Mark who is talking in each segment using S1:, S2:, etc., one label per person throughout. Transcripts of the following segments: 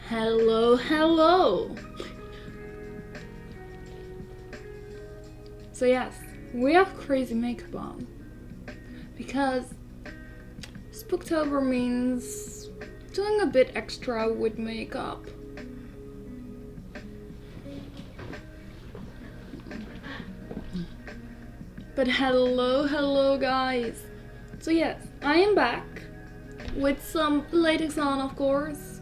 S1: Hello. So yes, we have crazy makeup on because Spooktober means doing a bit extra with makeup. But hello guys. So yes, I am back with some latex on, of course.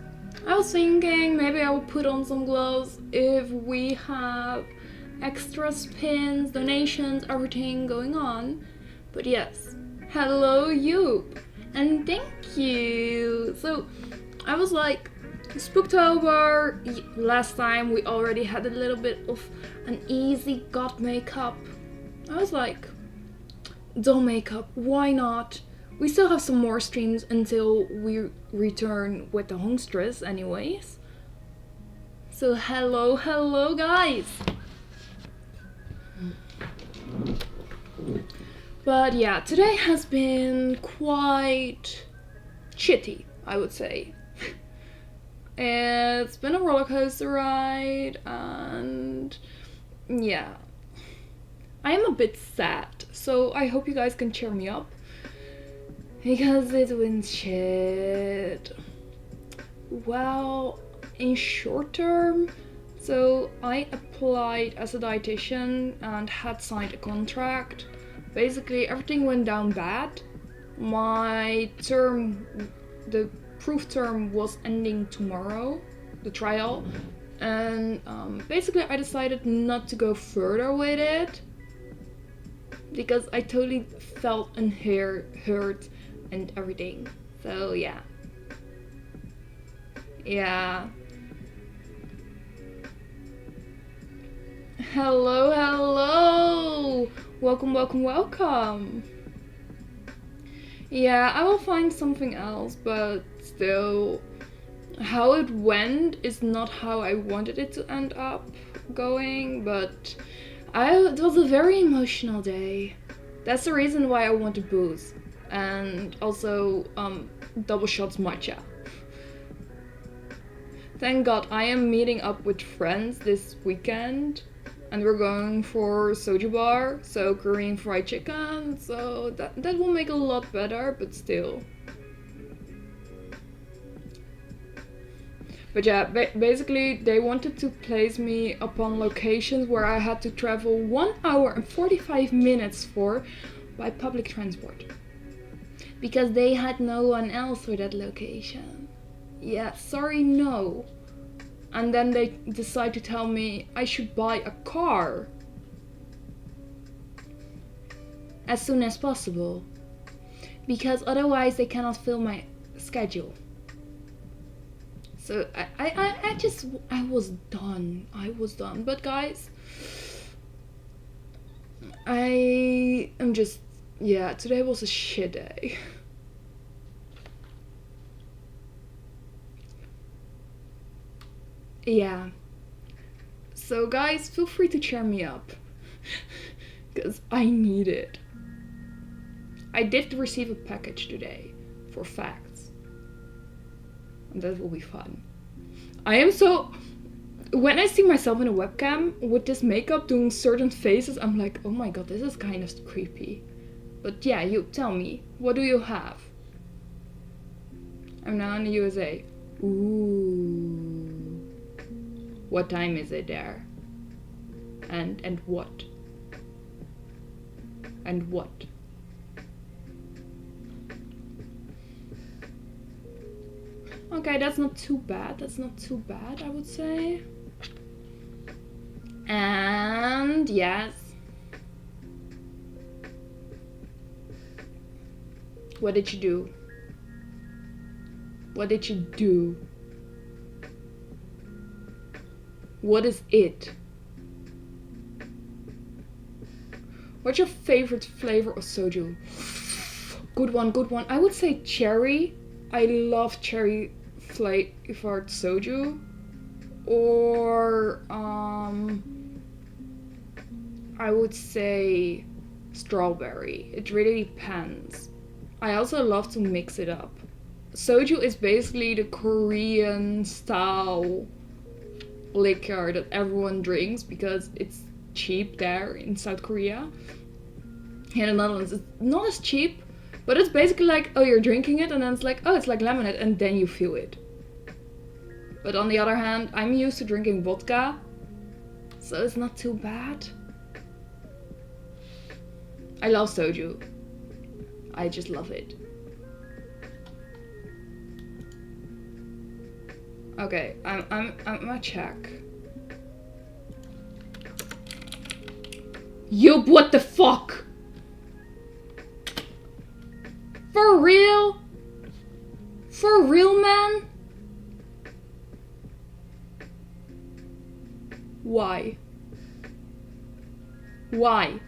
S1: I was thinking maybe I will put on some gloves if we have extra spins, donations, everything going on. But yes, hello you, and thank you. So I was like, Spooktober, last time we already had a little bit of an easy god makeup. I was like, dull makeup, why not? We still have some more streams until we return with the hongstress anyways. So hello guys. But yeah, today has been quite shitty, I would say. It's been a roller coaster ride, and yeah, I am a bit sad, so I hope you guys can cheer me up because it's been shit. Well, in short term, so I applied as a dietitian and had signed a contract. Basically, everything went down bad. My term, the proof term was ending tomorrow, the trial, and basically I decided not to go further with it because I totally felt hurt and everything. So yeah. Hello. Welcome. Yeah, I will find something else, but still, how it went is not how I wanted it to end up going, but it was a very emotional day. That's the reason why I wanted booze. And also, double shots matcha. Thank God I am meeting up with friends this weekend. And we're going for soju bar, so Korean fried chicken, so that will make it a lot better, but still. But yeah, basically they wanted to place me upon locations where I had to travel 1 hour and 45 minutes for by public transport. Because they had no one else for that location. Yeah, sorry, no. And then they decide to tell me I should buy a car as soon as possible, because otherwise they cannot fill my schedule. So I was done. But guys, I am just, yeah, today was a shit day. Yeah. So guys, feel free to cheer me up. Because I need it. I did receive a package today for facts. And that will be fun. I am so... When I see myself in a webcam with this makeup doing certain faces, I'm like, oh my god, this is kind of creepy. But yeah, you tell me, what do you have? I'm now in the USA. Ooh. What time is it there? And what? And what? Okay, that's not too bad, I would say. And yes. What did you do? What did you do? What is it? What's your favorite flavor of soju? Good one. I would say cherry. I love cherry flavored soju. Or I would say strawberry. It really depends. I also love to mix it up. soju is basically the Korean style liquor that everyone drinks because it's cheap there in South Korea. Here in the Netherlands, it's not as cheap, but it's basically like, oh, you're drinking it, and then it's like, oh, it's like lemonade, and then you feel it. But on the other hand, I'm used to drinking vodka, so it's not too bad. I love soju. I just love it. Okay, I'm gonna check. Yup, what the fuck? For real? For real, man? Why? Why?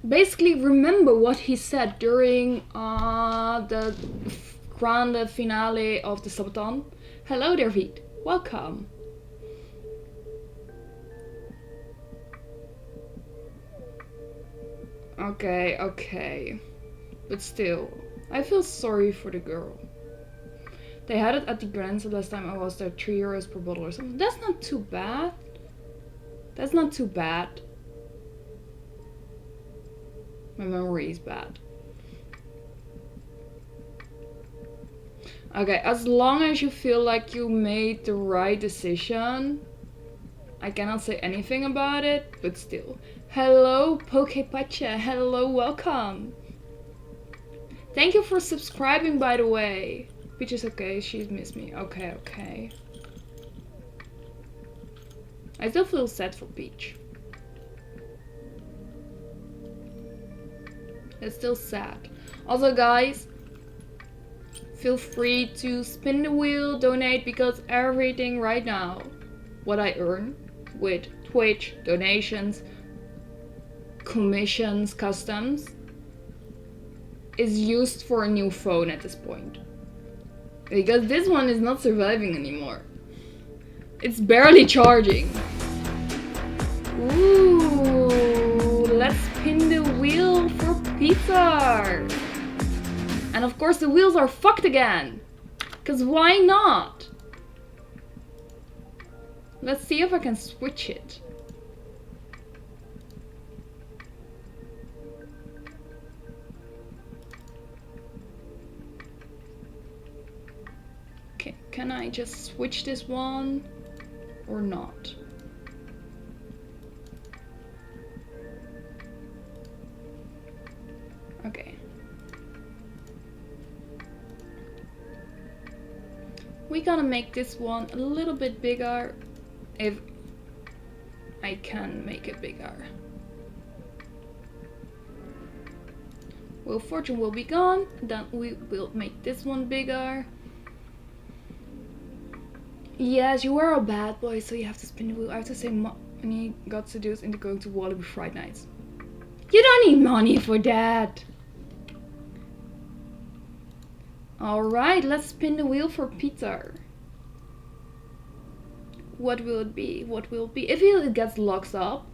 S1: Basically remember what he said during the grand finale of the Sabaton. Hello there, Veet. Welcome. Okay. But still, I feel sorry for the girl. They had it at the Grand last time I was there, €3 per bottle or something. That's not too bad. That's not too bad. My memory is bad. Okay, as long as you feel like you made the right decision, I cannot say anything about it, but still. Hello, Pokepacha. Hello, welcome. Thank you for subscribing, by the way. Peach is okay, she's missed me. Okay. I still feel sad for Peach. It's still sad. Also, guys, feel free to spin the wheel, donate, because everything right now, what I earn with Twitch, donations, commissions, customs, is used for a new phone at this point. Because this one is not surviving anymore. It's barely charging. Ooh, let's spin the wheel for pizza. And of course the wheels are fucked again. Cause why not? Let's see if I can switch it. Okay, can I just switch this one or not? Okay. We gotta make this one a little bit bigger, if I can make it bigger. Wheel Fortune will be gone, then we will make this one bigger. Yes, you are a bad boy, so you have to spin the wheel. I have to say money got seduced into going to Wallaby Friday nights. You don't need money for that. Alright, let's spin the wheel for Peter. What will it be? What will it be? If it gets locked up,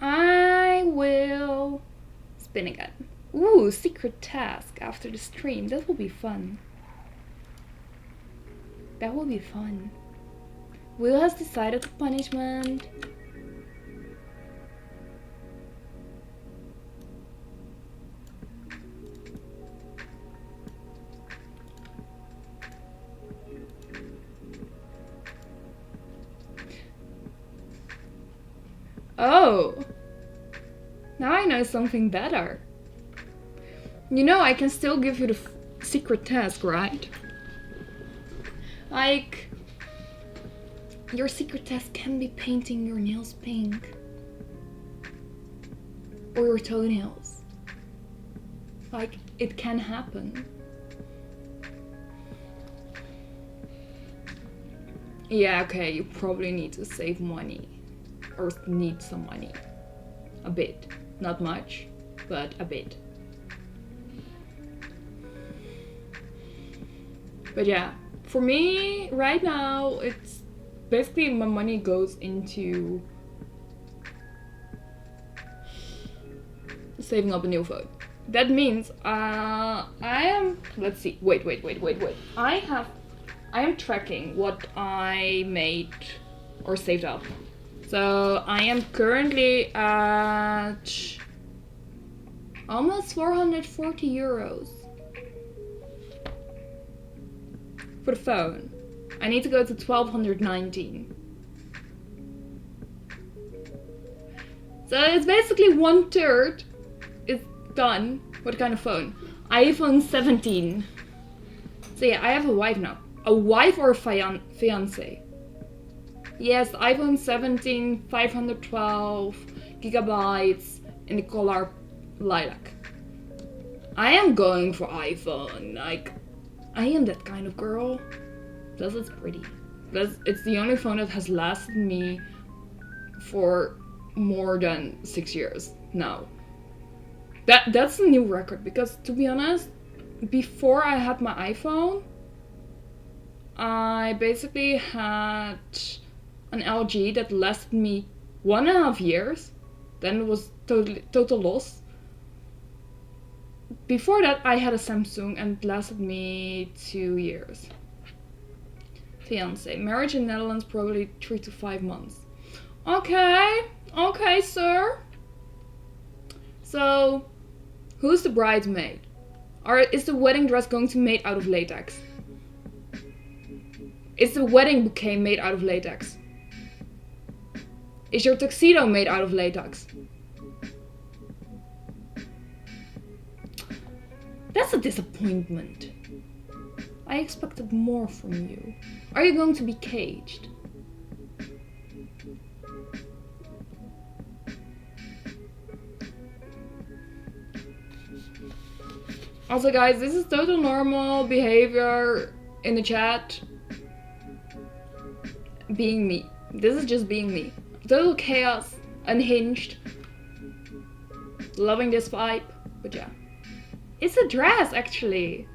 S1: I will spin again. Ooh, secret task after the stream. That will be fun. That will be fun. Will has decided the punishment. Oh! Now I know something better. You know, I can still give you the secret task, right? Like, your secret task can be painting your nails pink. Or your toenails. Like, it can happen. Yeah, okay, you probably need to save money. Or need some money. A bit. Not much, but a bit. But yeah, for me right now, it's basically my money goes into saving up a new phone. That means I am, let's see, wait. I am tracking what I made or saved up. So I am currently at almost 440 euros for the phone. I need to go to 1219. So it's basically 1/3 is done. What kind of phone? iPhone 17. So yeah, I have a wife now. A wife or a fiance? Yes, iPhone 17, 512 gigabytes in the color lilac. I am going for iPhone. Like, I am that kind of girl. Plus, it's pretty. Plus, it's the only phone that has lasted me for more than 6 years now. That's a new record, because to be honest, before I had my iPhone, I basically had an LG that lasted me 1.5 years. Then it was total loss. Before that, I had a Samsung and it lasted me 2 years. Fiance. Marriage in Netherlands, probably 3 to 5 months. Okay, sir. So, who's the bridesmaid? Or is the wedding dress going to be made out of latex? Is the wedding bouquet made out of latex? Is your tuxedo made out of latex? That's a disappointment. I expected more from you. Are you going to be caged? Also guys, this is total normal behavior in the chat. Being me. This is just being me. Total chaos, unhinged. Loving this vibe, but yeah. It's a dress actually.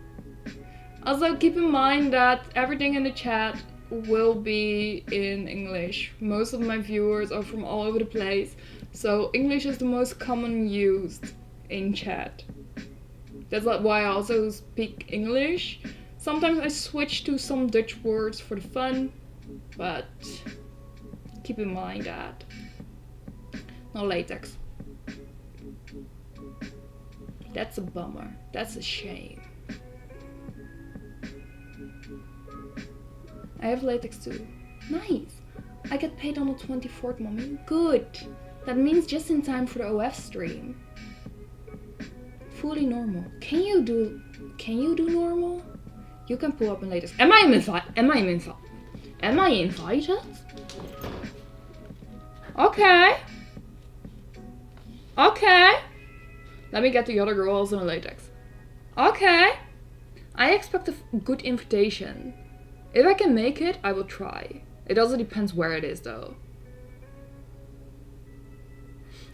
S1: Also keep in mind that everything in the chat will be in English. Most of my viewers are from all over the place, so English is the most common used in chat. That's why I also speak English. Sometimes I switch to some Dutch words for the fun, but keep in mind that no latex. That's a bummer. That's a shame. I have latex too. Nice. I get paid on the 24th, mommy. Good. That means just in time for the OF stream. Fully normal. Can you do normal? You can pull up in latex. Am I invited? Okay. Let me get the other girls in latex. Okay. I expect a good invitation. If I can make it, I will try. It also depends where it is though.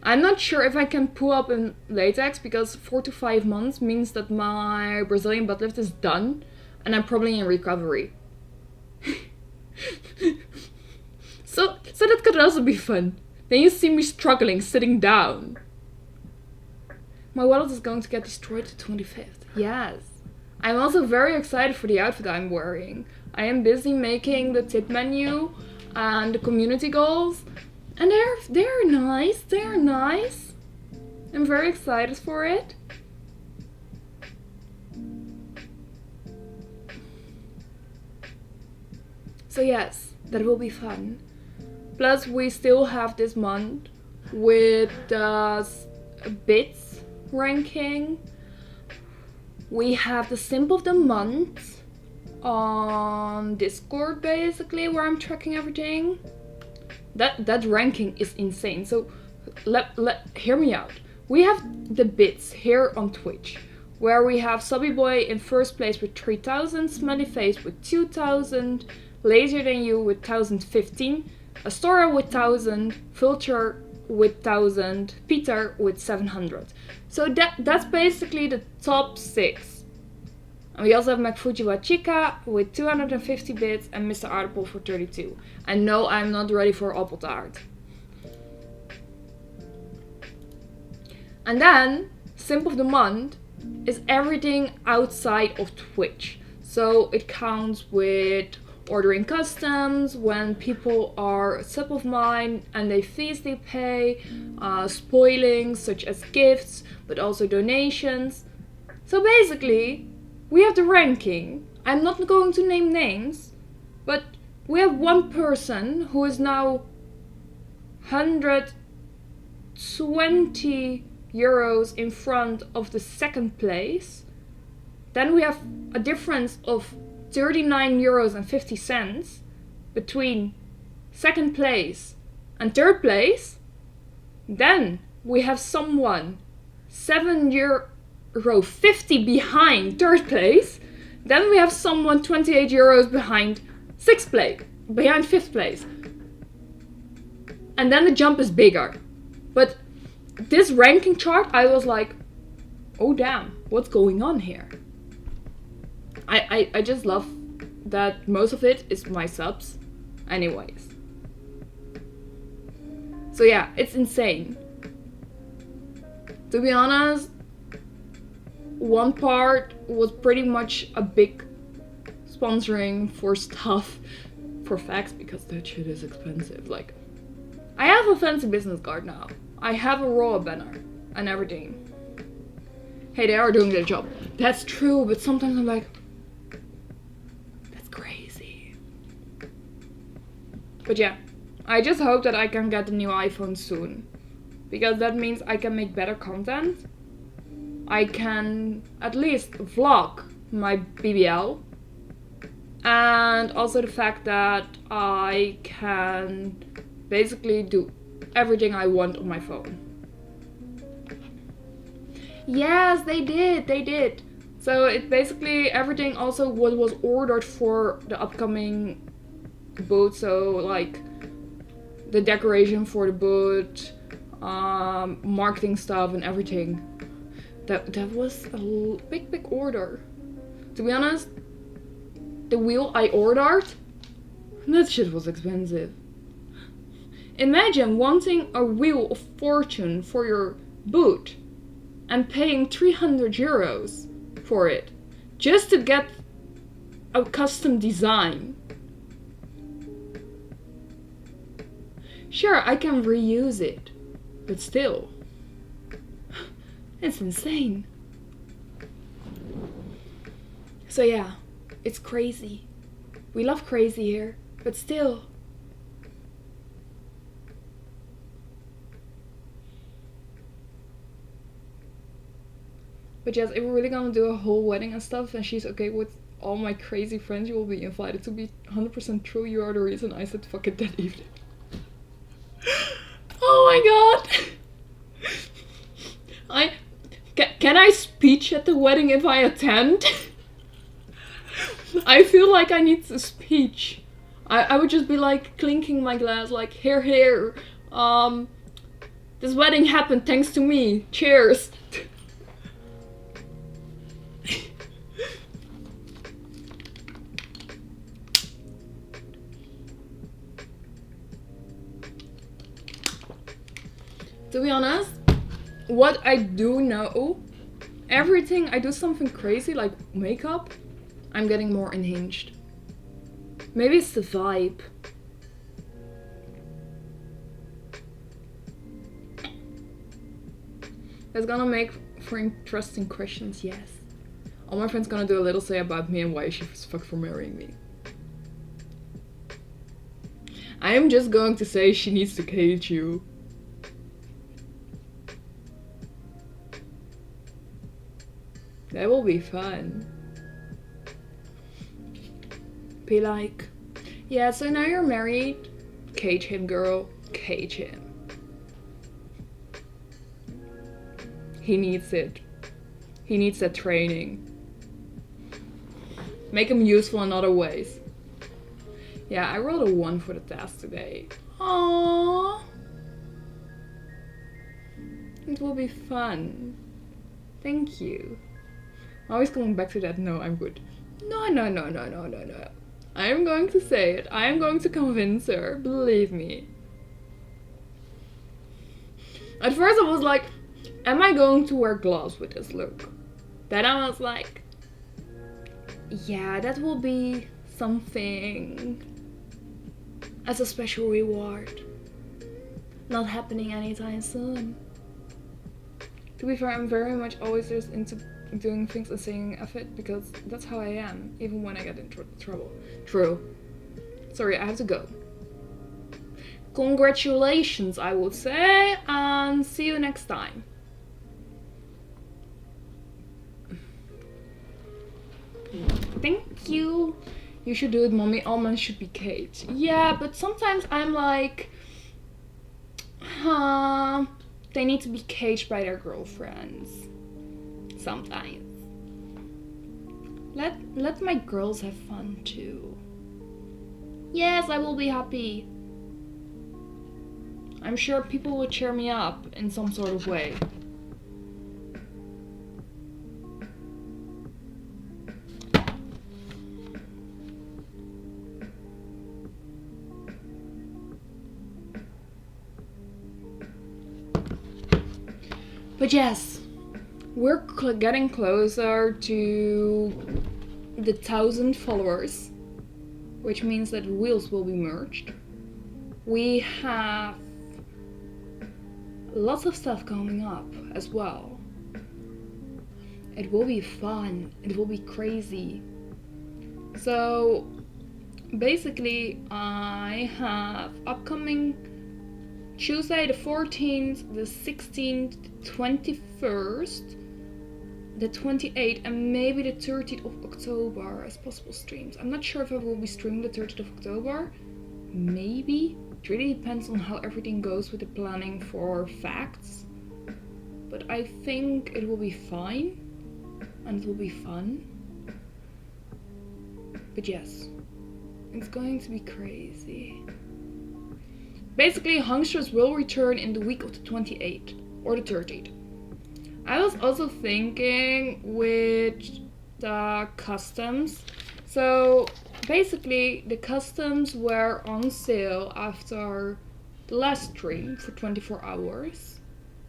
S1: I'm not sure if I can pull up in latex because 4 to 5 months means that my Brazilian butt lift is done and I'm probably in recovery. So that could also be fun. Then you see me struggling, sitting down. My wallet is going to get destroyed the 25th. Yes. I'm also very excited for the outfit I'm wearing. I am busy making the tip menu and the community goals. And they're nice. They're nice. I'm very excited for it. So yes, that will be fun. Plus we still have this month with the bits ranking. We have the simp of the month on Discord basically, where I'm tracking everything. That ranking is insane. So hear me out. We have the bits here on Twitch, where we have Subby Boy in first place with 3000, Smelly Face with 2000, Lazier Than You with 1015, Astoria with 1000, Vulture with 1000, Peter with 700. So that's basically the top 6. And we also have McFujiwa Chica with 250 bits and Mr. Aardappel for 32. And no, I'm not ready for Appeltaart. And then, Simp of the Month is everything outside of Twitch. So it counts with ordering customs, when people are a sub of mine and they fees they pay, spoilings such as gifts, but also donations. So basically, we have the ranking. I'm not going to name names, but we have one person who is now 120 euros in front of the second place. Then we have a difference of 39 euros and 50 cents between second place and third place. Then we have someone €7.50 behind third place. Then we have someone 28 euros behind fifth place. And then the jump is bigger. But this ranking chart, I was like, oh damn, what's going on here? I just love that most of it is my subs anyways. So yeah, it's insane. To be honest, one part was pretty much a big sponsoring for stuff for facts, because that shit is expensive. Like, I have a fancy business card now. I have a raw banner and everything. Hey, they are doing their job. That's true, but sometimes I'm like, that's crazy. But yeah, I just hope that I can get the new iPhone soon, because that means I can make better content. I can at least vlog my BBL, and also the fact that I can basically do everything I want on my phone. Yes, they did. So it basically everything also what was ordered for the upcoming boot. So like the decoration for the boot, marketing stuff and everything. That was a big order. To be honest, the wheel I ordered, that shit was expensive. Imagine wanting a wheel of fortune for your boot and paying 300 euros for it just to get a custom design. Sure, I can reuse it, but still, it's insane. So yeah, it's crazy. We love crazy here, but still. But yes, if we're really gonna do a whole wedding and stuff, and she's okay with all my crazy friends, you will be invited. To be 100% true, you are the reason I said fuck it that evening. Oh my god! Can I speech at the wedding if I attend? I feel like I need a speech. I would just be like clinking my glass, like here. This wedding happened thanks to me. Cheers. To be honest, what I do know, everything I do something crazy like makeup, I'm getting more unhinged. Maybe it's the vibe. It's gonna make for interesting questions, yes. All my friends gonna do a little say about me and why she was fucked for marrying me. I am just going to say she needs to cage you. That will be fun. Be like, yeah, so now you're married. Cage him, girl. Cage him. He needs it. He needs that training. Make him useful in other ways. Yeah, I rolled a 1 for the test today. Aww. It will be fun. Thank you. Always coming back to that. No, I'm good. No. I am going to say it. I am going to convince her. Believe me. At first I was like, am I going to wear gloves with this look? Then I was like, yeah, that will be something as a special reward. Not happening anytime soon. To be fair, I'm very much always just into doing things and saying F it, because that's how I am, even when I get in trouble. True. Sorry, I have to go. Congratulations, I would say, and see you next time. Thank you. You should do it, mommy. All men should be caged. Yeah, but sometimes I'm like, they need to be caged by their girlfriends. Sometimes. Let my girls have fun too. Yes, I will be happy. I'm sure people will cheer me up in some sort of way. But yes, we're getting closer to the 1,000 followers, which means that wheels will be merged. We have lots of stuff coming up as well. It will be fun, it will be crazy. So basically I have upcoming Tuesday the 14th, the 16th, the 21st, the 28th, and maybe the 30th of October as possible streams. I'm not sure if I will be streaming the 30th of October. Maybe. It really depends on how everything goes with the planning for facts. But I think it will be fine. And it will be fun. But yes, it's going to be crazy. Basically, Hungsters will return in the week of the 28th or the 30th. I was also thinking with the customs. So basically, the customs were on sale after the last stream for 24 hours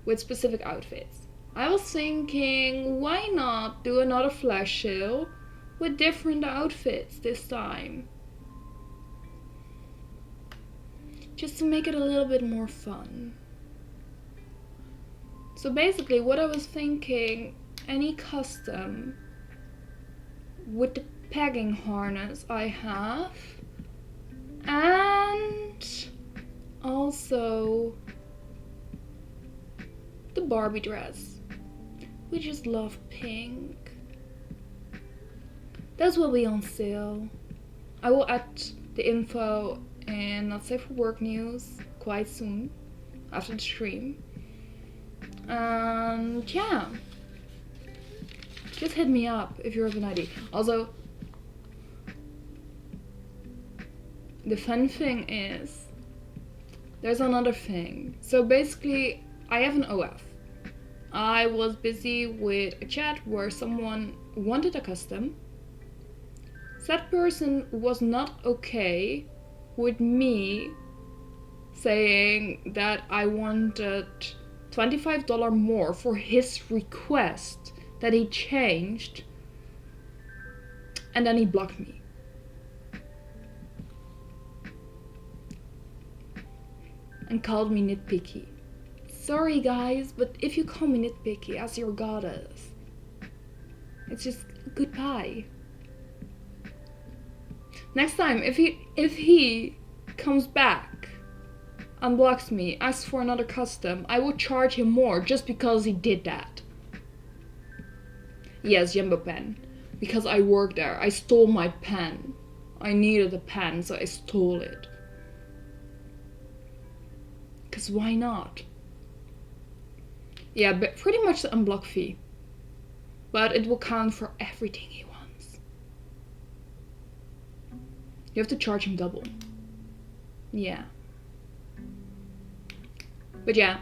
S1: with specific outfits. I was thinking, why not do another flash sale with different outfits this time? Just to make it a little bit more fun. So basically what I was thinking, any custom with the pegging harness I have, and also the Barbie dress. We just love pink. Those will be on sale. I will add the info in Not Safe for Work news quite soon after the stream. And yeah, just hit me up if you have an idea. Also, the fun thing is, there's another thing. So basically, I have an OF. I was busy with a chat where someone wanted a custom. That person was not okay with me saying that I wanted $25 more for his request that he changed, and then he blocked me. And called me nitpicky. Sorry guys, but if you call me nitpicky as your goddess, it's just goodbye. Next time, if he comes back and blocks me, asks for another custom, I will charge him more just because he did that. Yes, Jumbo pen. Because I work there. I stole my pen. I needed a pen, so I stole it. Because why not? Yeah, but pretty much the unblock fee. But it will count for everything he wants. You have to charge him double. Yeah. But yeah,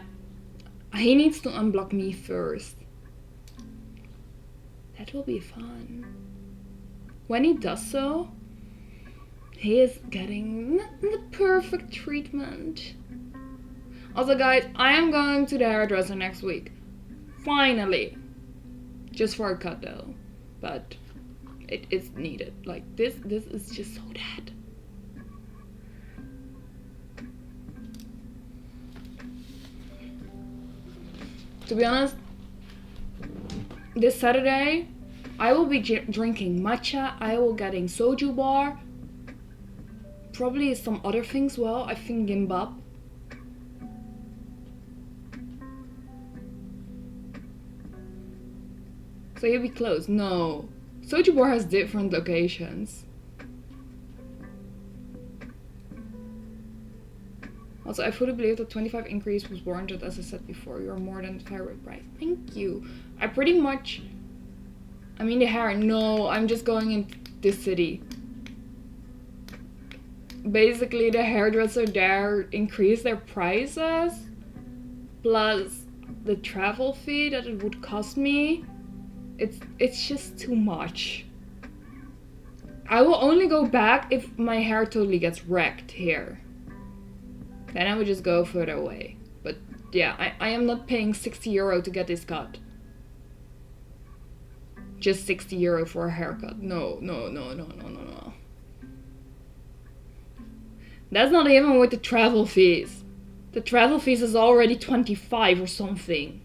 S1: he needs to unblock me first. That will be fun. When he does so, he is getting the perfect treatment. Also guys, I am going to the hairdresser next week. Finally. Just for a cut though. But it is needed. Like this is just so dead. To be honest, this Saturday I will be drinking matcha. I will getting soju bar. Probably some other things well. I think gimbap. So you'll be close. No. Soju bar has different locations. Also, I fully believe that 25 increase was warranted, as I said before. You are more than the fair rate price. Thank you. I pretty much... I mean the hair. No, I'm just going in this city. Basically, the hairdresser there increased their prices. Plus the travel fee that it would cost me. It's just too much. I will only go back if my hair totally gets wrecked here. Then I would just go further away. But yeah, I am not paying 60 euro to get this cut. Just 60 euro for a haircut. No. That's not even with the travel fees. The travel fees is already 25 or something.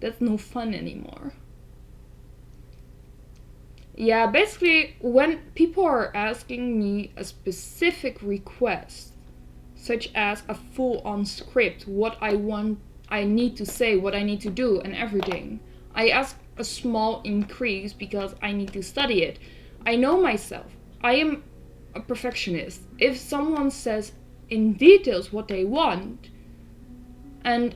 S1: That's no fun anymore. Yeah, basically, when people are asking me a specific request, such as a full-on script, what I want, I need to say, what I need to do, and everything, I ask a small increase because I need to study it. I know myself. I am a perfectionist. If someone says in details what they want, and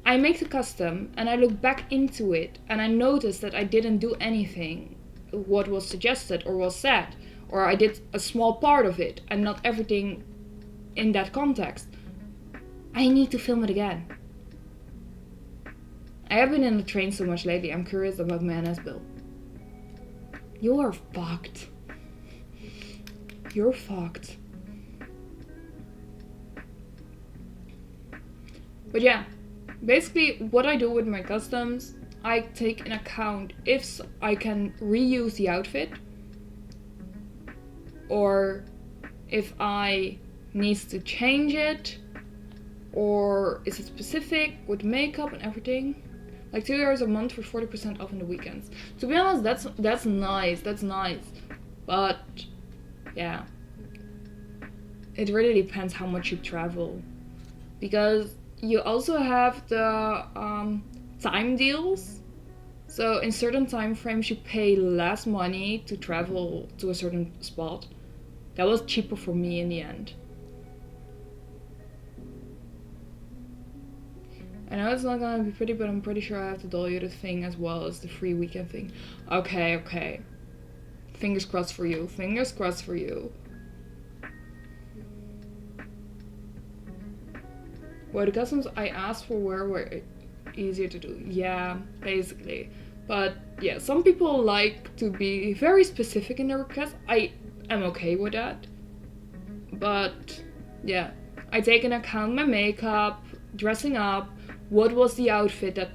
S1: I make the custom, and I look back into it, and I notice that I didn't do anything what was suggested or was said, or I did a small part of it and not everything in that context, I need to film it again. I have been in the train so much lately, I'm curious about my NS bill. You are fucked. You're fucked. But yeah, basically what I do with my customs, I take in account if I can reuse the outfit, or if I need to change it, or is it specific with makeup and everything. Like €2 a month for 40% off on the weekends. To be honest, that's nice. That's nice. But yeah, it really depends how much you travel, because you also have the time deals. So in certain time frames you pay less money to travel to a certain spot. That was cheaper for me in the end. I know it's not gonna be pretty, but I'm pretty sure I have to doll you the thing as well as the free weekend thing. Okay. Fingers crossed for you. Fingers crossed for you. Well, the customs I asked for were easier to do. Yeah, basically. But yeah, some people like to be very specific in their requests. I am okay with that. But yeah, I take into account my makeup, dressing up, what was the outfit that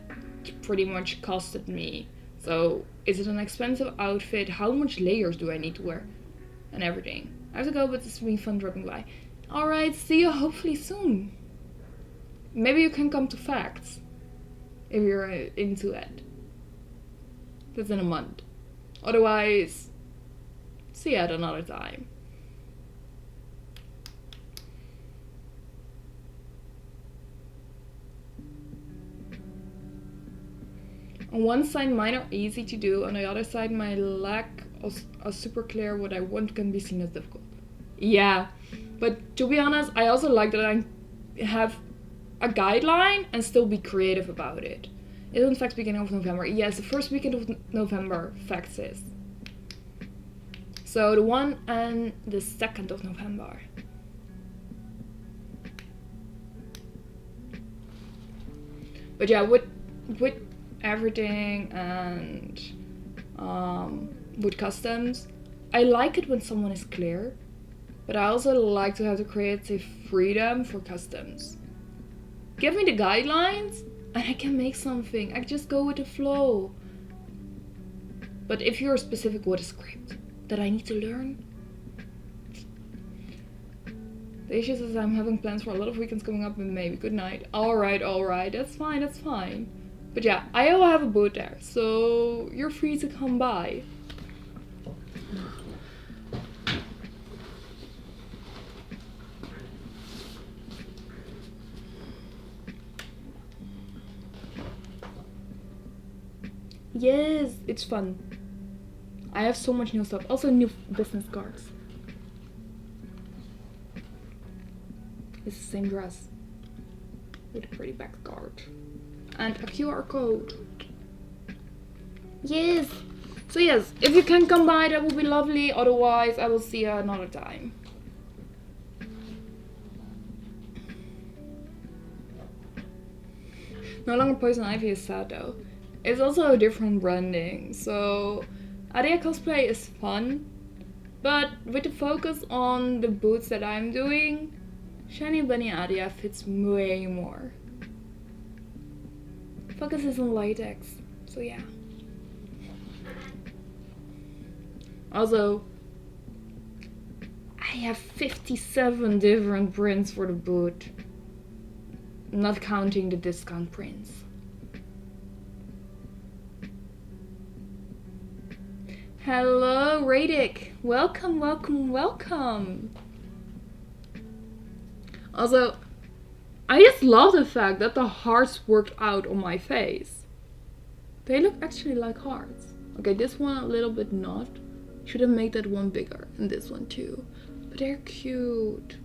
S1: pretty much costed me. So is it an expensive outfit? How much layers do I need to wear? And everything. I have to go, but it's been fun dropping by. Alright, see you hopefully soon. Maybe you can come to Facts if you're into it. That's in a month. Otherwise, see you at another time. On one side, mine are easy to do. On the other side, my lack of super clear what I want can be seen as difficult. Yeah, but to be honest, I also like that I have a guideline and still be creative about it. It's in fact beginning of November. Yes, the first weekend of November, facts is. So the 1 and the 2nd of November. But yeah, with everything and with customs. I like it when someone is clear, but I also like to have the creative freedom for customs. Give me the guidelines and I can make something. I just go with the flow. But if you're specific with a script that I need to learn, the issue is I'm having plans for a lot of weekends coming up in May. Good night. Alright, that's fine. But yeah, I will have a booth there, so you're free to come by. Yes, it's fun. I have so much new stuff. Also new business cards. It's the same dress with a pretty back card and a QR code. Yes. So yes, if you can come by, that would be lovely. Otherwise, I will see you another time. No longer Poison Ivy is sad though. It's also a different branding. So Adia cosplay is fun, but with the focus on the boots that I'm doing, Shiny Bunny Adia fits way more. Focus is on latex, so yeah. Also, I have 57 different prints for the boot, not counting the discount prints. Hello, Radic. Welcome. Also, I just love the fact that the hearts worked out on my face. They look actually like hearts. Okay, this one a little bit not. Should have made that one bigger, and this one too. But they're cute.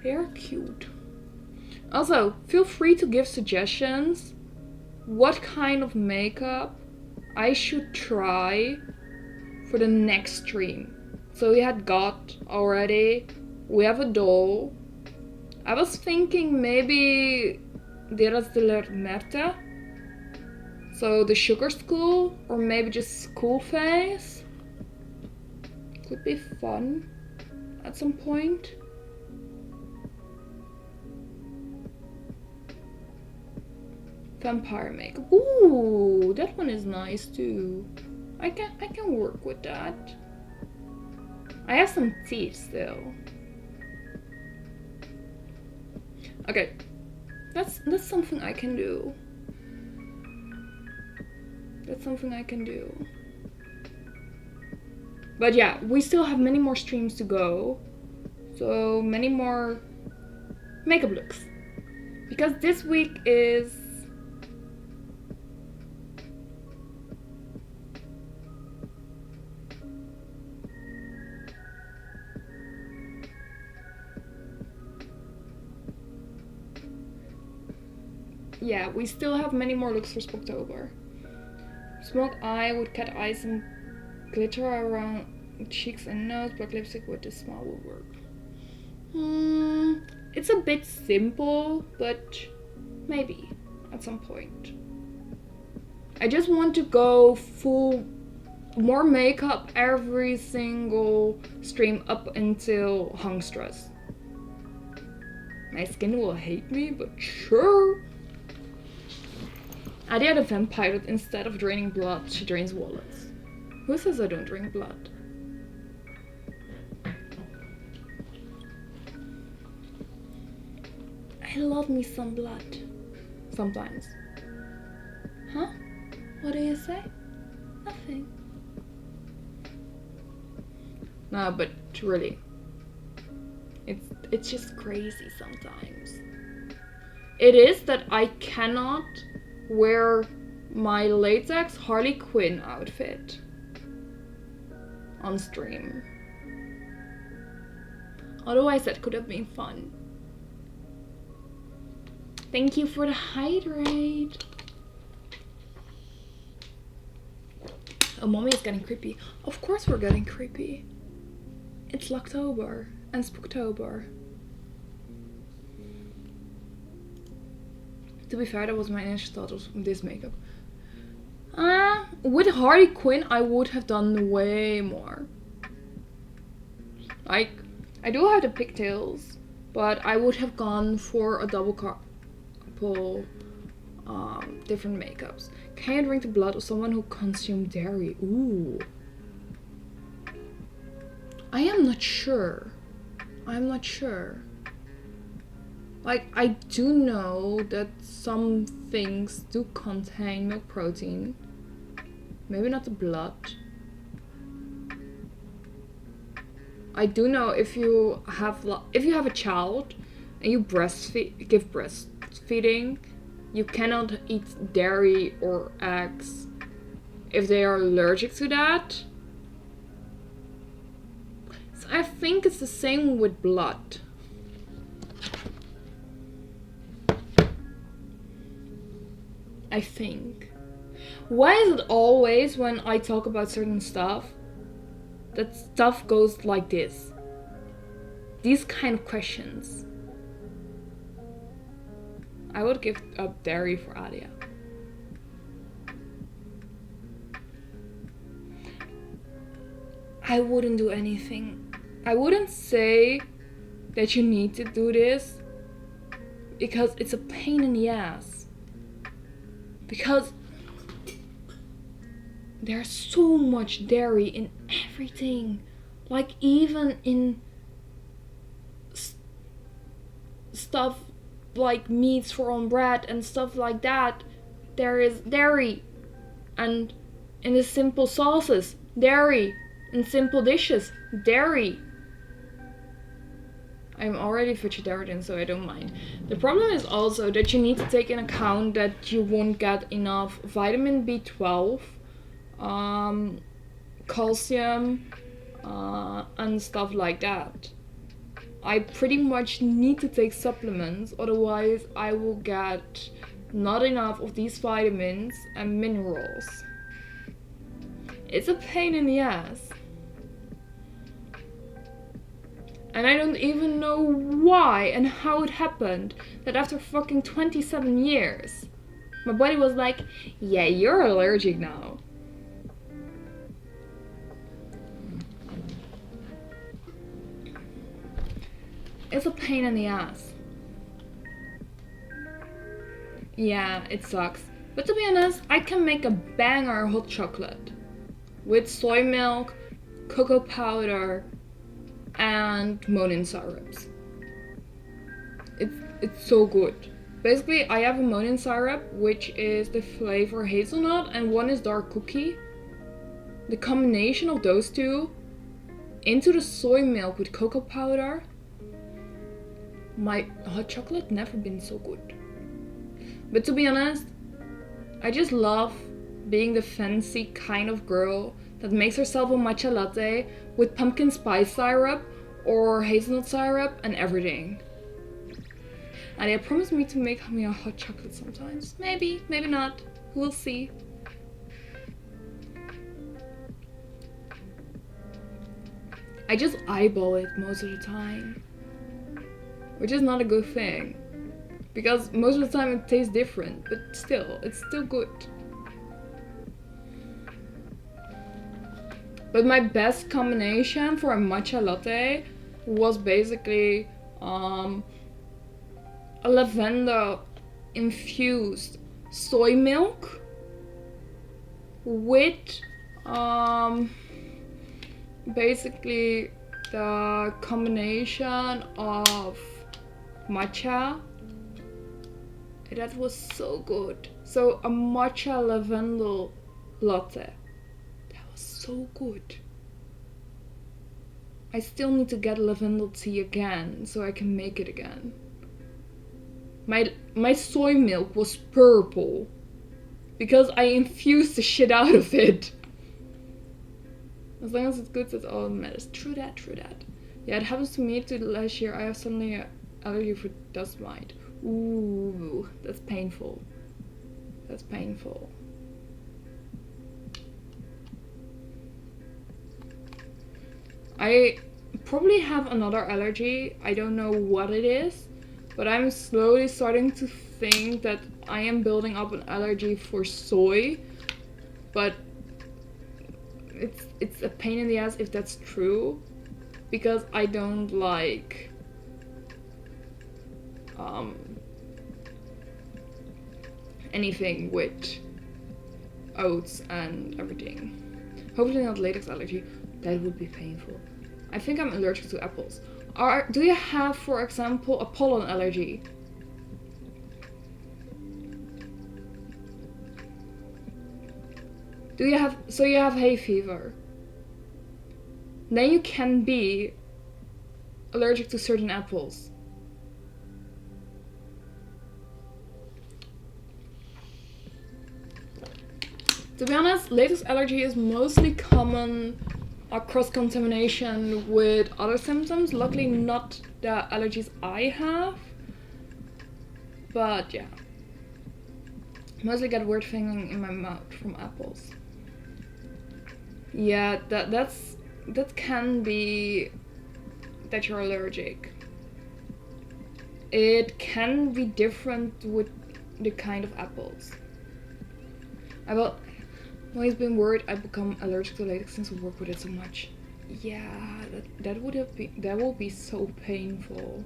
S1: They're cute. Also, feel free to give suggestions what kind of makeup I should try for the next stream. So we had God already, we have a doll. I was thinking maybe Deras de la Merte, so the sugar school, or maybe just school face. Could be fun at some point. Vampire makeup. Ooh, that one is nice too. I can work with that. I have some teeth still. Okay, that's something I can do. That's something I can do. But yeah, we still have many more streams to go. So many more makeup looks. Because this week is... yeah, we still have many more looks for Spooktober. Smoked eye with cat eyes and glitter around cheeks and nose. Black lipstick with this smile will work. It's a bit simple, but maybe at some point. I just want to go full more makeup every single stream up until Hungstress. My skin will hate me, but sure. Adia the vampire, instead of draining blood, she drains wallets. Who says I don't drink blood? I love me some blood. Sometimes. Huh? What do you say? Nothing. No, but really. It's just crazy sometimes. It is that I cannot wear my latex Harley Quinn outfit on stream. Otherwise that could have been fun. Thank you for the hydrate. Oh, mommy is getting creepy. Of course we're getting creepy. It's Locktober and Spooktober. To be fair, that was my initial thought of this makeup. With Harley Quinn, I would have done way more. Like, I do have the pigtails, but I would have gone for a double couple different makeups. Can you drink the blood of someone who consumed dairy? Ooh. I am not sure. I'm not sure. Like, I do know that some things do contain milk protein. Maybe not the blood. I do know if you have a child and you give breastfeeding, you cannot eat dairy or eggs if they are allergic to that. So I think it's the same with blood. I think. Why is it always when I talk about certain stuff, that stuff goes like this? These kind of questions. I would give up dairy for Adia. I wouldn't do anything. I wouldn't say that you need to do this because it's a pain in the ass. Because there's so much dairy in everything. Like, even in stuff like meats for on bread and stuff like that, there is dairy. And in the simple sauces, dairy. In simple dishes, dairy. I'm already vegetarian, so I don't mind. The problem is also that you need to take in account that you won't get enough vitamin B12, calcium, and stuff like that. I pretty much need to take supplements, otherwise I will get not enough of these vitamins and minerals. It's a pain in the ass. And I don't even know why and how it happened that after fucking 27 years, my body was like, yeah, you're allergic now. It's a pain in the ass. Yeah, it sucks. But to be honest, I can make a banger hot chocolate with soy milk, cocoa powder, and Monin syrups. It's so good. Basically, I have a Monin syrup, which is the flavor hazelnut, and one is dark cookie. The combination of those two into the soy milk with cocoa powder, my hot chocolate never been so good. But to be honest, I just love being the fancy kind of girl that makes herself a matcha latte with pumpkin spice syrup or hazelnut syrup and everything. And they promised me to make me a hot chocolate sometimes. Maybe, maybe not. We'll see. I just eyeball it most of the time, which is not a good thing, because most of the time it tastes different, but still, it's still good. But my best combination for a matcha latte was basically a lavender infused soy milk with basically the combination of matcha. That was so good. So a matcha lavender latte. So good. I still need to get lavender tea again so I can make it again. My soy milk was purple because I infused the shit out of it. As long as it's good, that's all that matters. True that, true that. Yeah, it happens to me too. Last year I have suddenly an allergy for dust mite. Ooh, that's painful. That's painful. I probably have another allergy. I don't know what it is, but I'm slowly starting to think that I am building up an allergy for soy, but it's a pain in the ass if that's true, because I don't like anything with oats and everything. Hopefully not latex allergy. That would be painful. I think I'm allergic to apples. Do you have, for example, a pollen allergy? So you have hay fever. Then you can be allergic to certain apples. To be honest, latex allergy is mostly common cross-contamination with other symptoms. Luckily not the allergies I have. But yeah. Mostly get weird feeling in my mouth from apples. Yeah, that can be that you're allergic. It can be different with the kind of apples. I've always been worried I'd become allergic to latex since I work with it so much. Yeah, that would be so painful.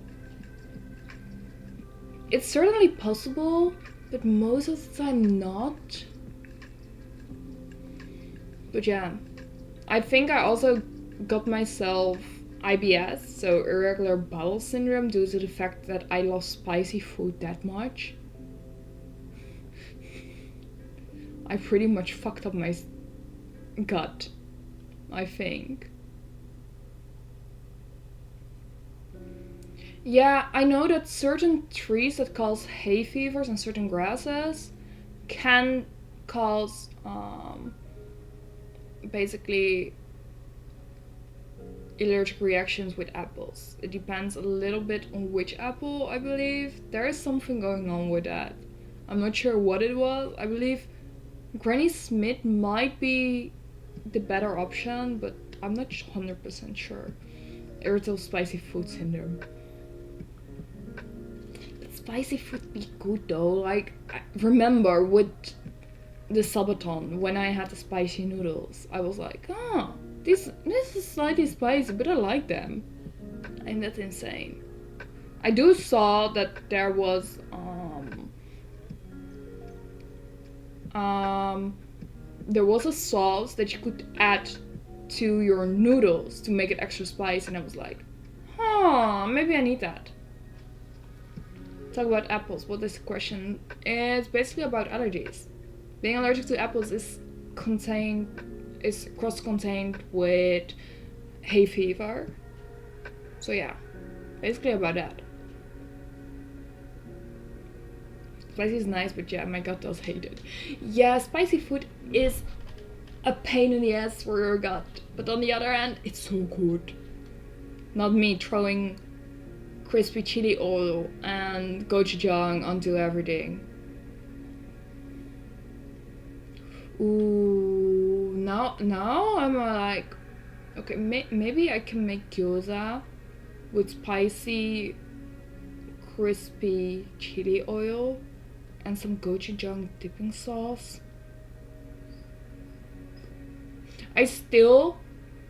S1: It's certainly possible, but most of the time not. But yeah, I think I also got myself IBS, so irregular bowel syndrome, due to the fact that I love spicy food that much. I pretty much fucked up my gut, I think. Yeah, I know that certain trees that cause hay fevers and certain grasses can cause basically allergic reactions with apples. It depends a little bit on which apple, I believe. There is something going on with that. I'm not sure what it was. I believe Granny Smith might be the better option, but I'm not 100% sure. Irritable spicy food syndrome. But spicy food be good though. Like, I remember with the Sabaton, when I had the spicy noodles, I was like, oh, this is slightly spicy, but I like them. And that's insane. I do saw that there was a sauce that you could add to your noodles to make it extra spicy, and I was like, huh, maybe I need that. Talk about apples. What is the question? It's basically about allergies. Being allergic to apples is cross-contained with hay fever. So yeah, basically about that. Spicy is nice, but yeah, my gut does hate it. Yeah, spicy food is a pain in the ass for your gut, but on the other hand, it's so good. Not me throwing crispy chili oil and gochujang onto everything. Ooh, now I'm like, okay, maybe I can make gyoza with spicy, crispy chili oil and some gochujang dipping sauce.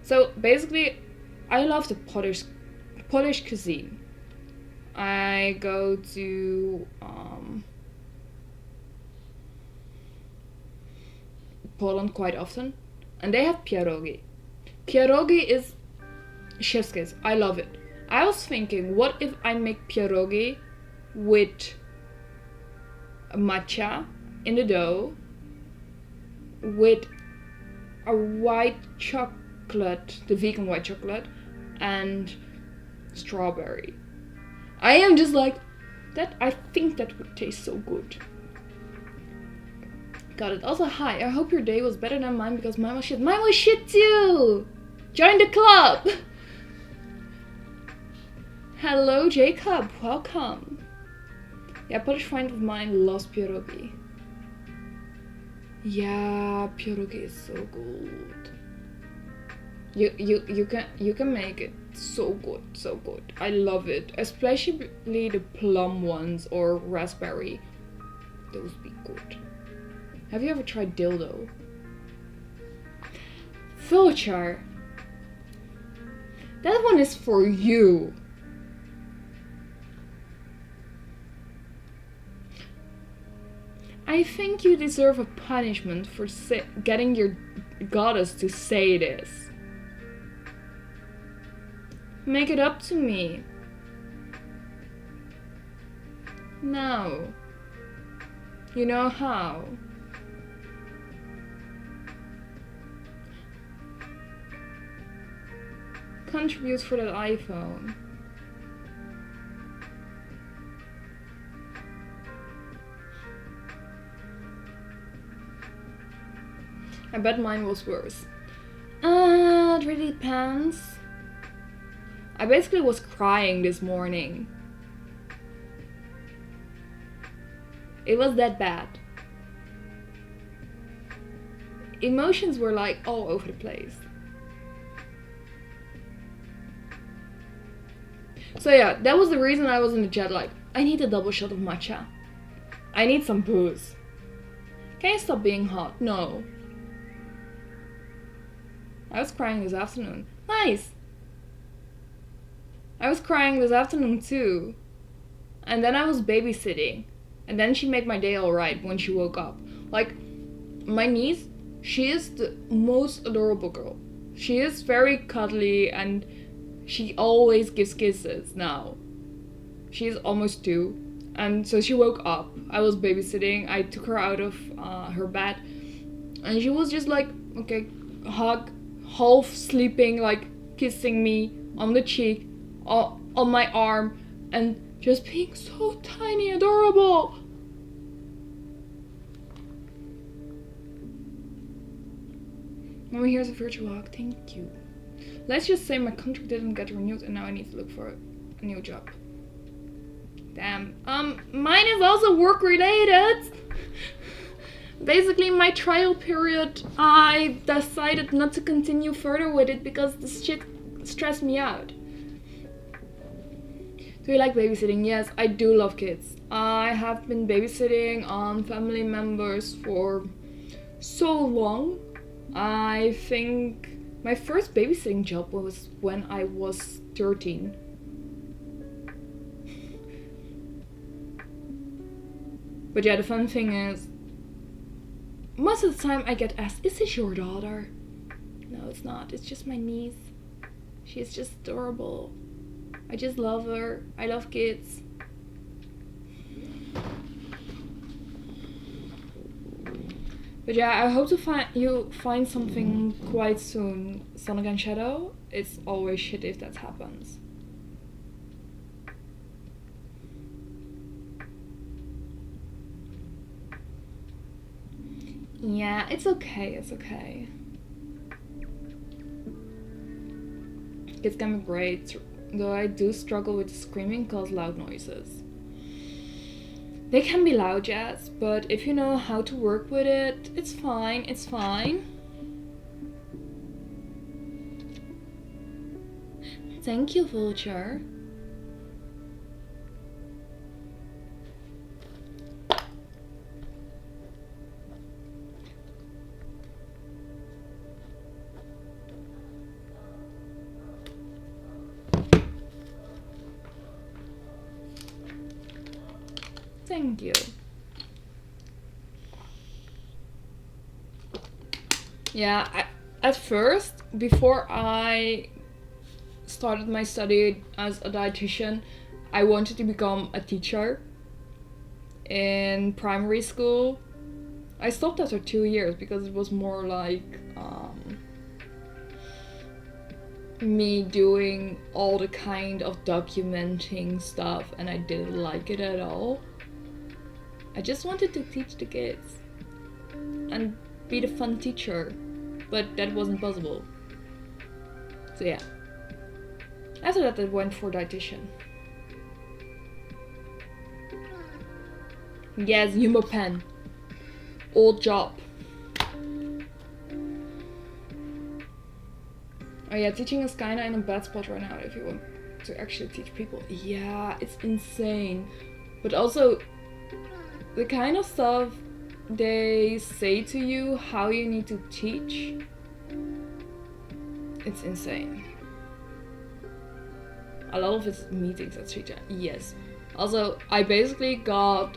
S1: So basically, I love the Polish cuisine. I go to Poland quite often, and they have pierogi. Pierogi is chef's kiss. I love it. I was thinking, what if I make pierogi with matcha in the dough, with a white chocolate, the vegan white chocolate, and strawberry. I am just like, that. I think that would taste so good. Got it. Also, hi, I hope your day was better than mine, because mine was shit. Mine was shit too! Join the club! Hello, Jacob. Welcome. Yeah, a Polish friend of mine loves pierogi. Yeah, pierogi is so good. You can make it so good, so good. I love it, especially the plum ones or raspberry. Those be good. Have you ever tried dildo? Filchar. That one is for you. I think you deserve a punishment for getting your goddess to say this. Make it up to me. No. You know how. Contribute for that iPhone. I bet mine was worse. It really depends. I basically was crying this morning. It was that bad. Emotions were like all over the place. So yeah, that was the reason I was in the jet lag. I need a double shot of matcha. I need some booze. Can you stop being hot? No. I was crying this afternoon. Nice! I was crying this afternoon too. And then I was babysitting. And then she made my day alright when she woke up. Like, my niece, she is the most adorable girl. She is very cuddly and she always gives kisses now. She's almost 2. And so she woke up. I was babysitting. I took her out of her bed. And she was just like, okay, hug, half sleeping, like kissing me on the cheek, on my arm, and just being so tiny, adorable. Mommy, here's a virtual hug. Thank you. Let's just say my contract didn't get renewed and now I need to look for a new job. Damn. Mine is also work related. Basically, my trial period, I decided not to continue further with it because this shit stressed me out. Do you like babysitting? Yes, I do love kids. I have been babysitting on family members for so long. I think my first babysitting job was when I was 13. But yeah, the fun thing is, most of the time I get asked, is this your daughter? No, it's not. It's just my niece. She's just adorable. I just love her. I love kids. But yeah, I hope to find something quite soon. Sonic and Shadow, it's always shit if that happens. Yeah, it's okay, it's okay. Kids can be great, though I do struggle with screaming cause loud noises. They can be loud, yes, but if you know how to work with it, it's fine, it's fine. Thank you, Vulture. Thank you. Yeah, at first, before I started my study as a dietitian, I wanted to become a teacher in primary school. I stopped after 2 years because it was more like me doing all the kind of documenting stuff and I didn't like it at all. I just wanted to teach the kids and be the fun teacher, but that wasn't possible. So yeah. After that I went for dietitian. Yes, Jumbo pen. Old job. Oh yeah, teaching is kinda in a bad spot right now if you want to actually teach people. Yeah, it's insane. But also, the kind of stuff they say to you, how you need to teach, it's insane. A lot of it's meetings at teacher. Yes. Also, I basically got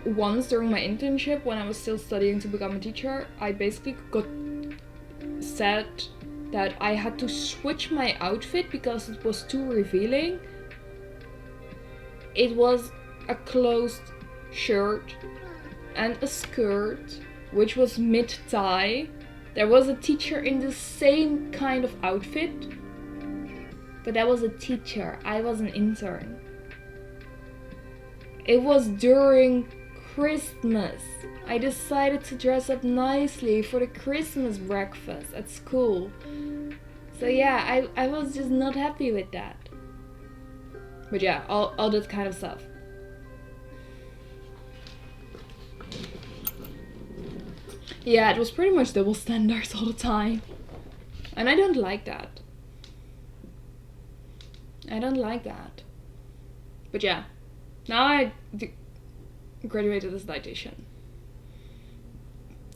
S1: once during my internship when I was still studying to become a teacher, I basically got said that I had to switch my outfit because it was too revealing. It was a closed shirt and a skirt, which was mid-thigh. There was a teacher in the same kind of outfit, but that was a teacher. I was an intern. It was during Christmas. I decided to dress up nicely for the Christmas breakfast at school. So yeah, I was just not happy with that. But yeah, all that kind of stuff. Yeah, it was pretty much double standards all the time. And I don't like that. I don't like that. But yeah, now I graduated as a dietitian.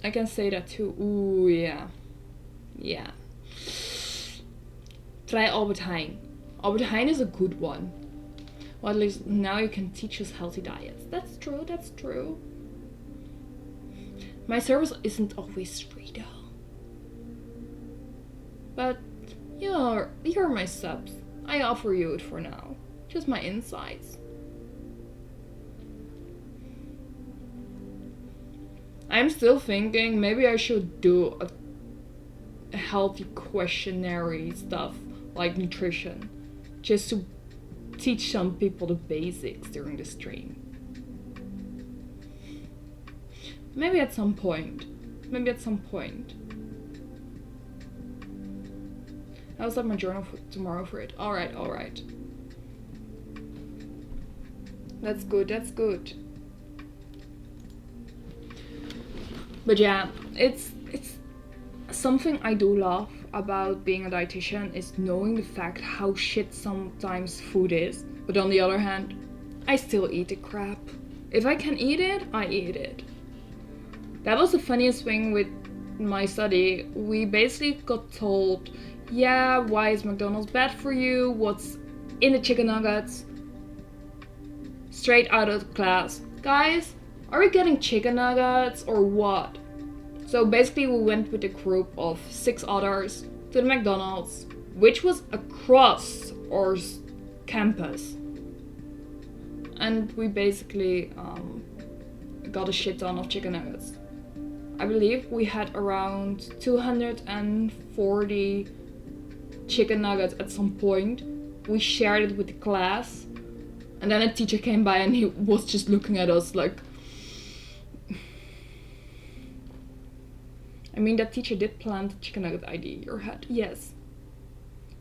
S1: I can say that too. Ooh, yeah. Yeah. Try Albert Heijn. Albert Heijn is a good one. Well, at least now you can teach us healthy diets. That's true, that's true. My service isn't always free though. But you're my subs. I offer you it for now. Just my insights. I'm still thinking maybe I should do a healthy questionnaire stuff like nutrition. Just to teach some people the basics during the stream. Maybe at some point. I'll set my journal for tomorrow for it. Alright. That's good. But yeah, it's something I do love about being a dietitian is knowing the fact how shit sometimes food is. But on the other hand, I still eat the crap. If I can eat it, I eat it. That was the funniest thing with my study. We basically got told, yeah, why is McDonald's bad for you? What's in the chicken nuggets? Straight out of class. Guys, are we getting chicken nuggets or what? So basically we went with a group of 6 others to the McDonald's, which was across our campus. And we basically got a shit ton of chicken nuggets. I believe we had around 240 chicken nuggets at some point. We shared it with the class. And then a teacher came by and he was just looking at us like... I mean, that teacher did plant the chicken nugget idea in your head, yes.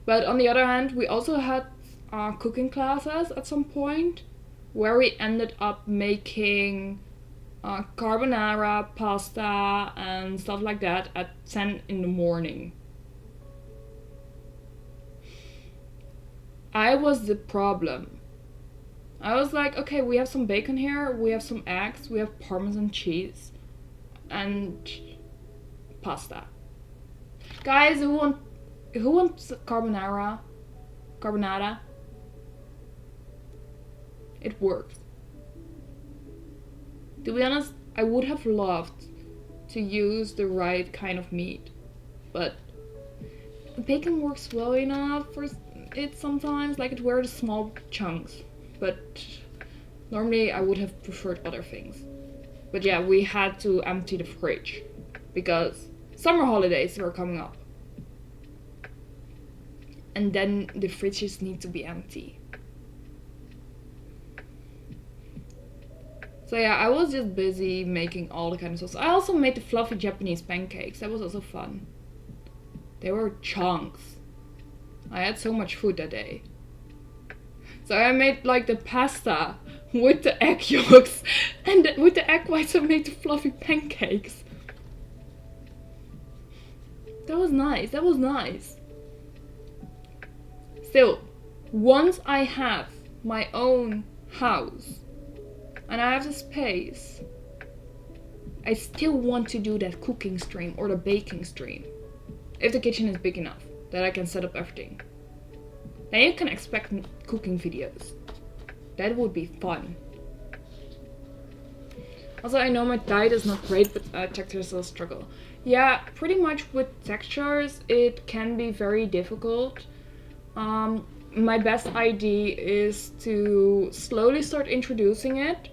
S1: But on the other hand, we also had cooking classes at some point where we ended up making carbonara, pasta, and stuff like that at 10 in the morning. I was the problem. I was like, okay, we have some bacon here, we have some eggs, we have Parmesan cheese, and pasta. Guys, who wants carbonara? Carbonara? It works. To be honest, I would have loved to use the right kind of meat, but bacon works well enough for it sometimes, like it were the small chunks, but normally I would have preferred other things. But yeah, we had to empty the fridge because summer holidays were coming up. And then the fridges need to be empty. So yeah, I was just busy making all the kind of sauce. I also made the fluffy Japanese pancakes. That was also fun. They were chunks. I had so much food that day. So I made like the pasta with the egg yolks. And with the egg whites I made the fluffy pancakes. That was nice. That was nice. Still, once I have my own house and I have the space, I still want to do that cooking stream or the baking stream. If the kitchen is big enough that I can set up everything. Then you can expect cooking videos. That would be fun. Also, I know my diet is not great, but textures still struggle. Yeah, pretty much with textures, it can be very difficult. My best idea is to slowly start introducing it.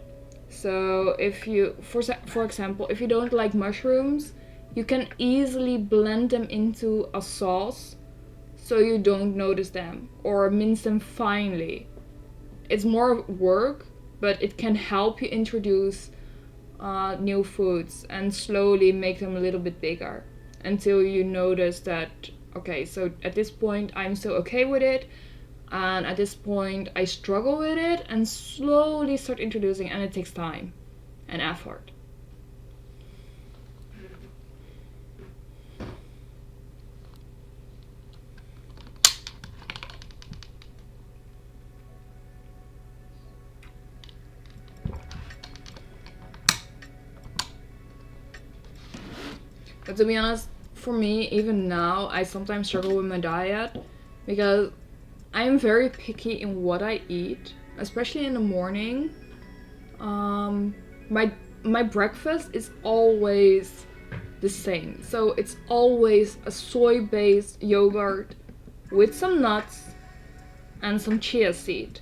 S1: So if you, for example, if you don't like mushrooms, you can easily blend them into a sauce so you don't notice them, or mince them finely. It's more work, but it can help you introduce new foods and slowly make them a little bit bigger until you notice that, okay, so at this point I'm still okay with it, and at this point I struggle with it, and slowly start introducing, and it takes time and effort. But to be honest, for me, even now, I sometimes struggle with my diet because I am very picky in what I eat, especially in the morning. My breakfast is always the same. So it's always a soy-based yogurt with some nuts and some chia seed.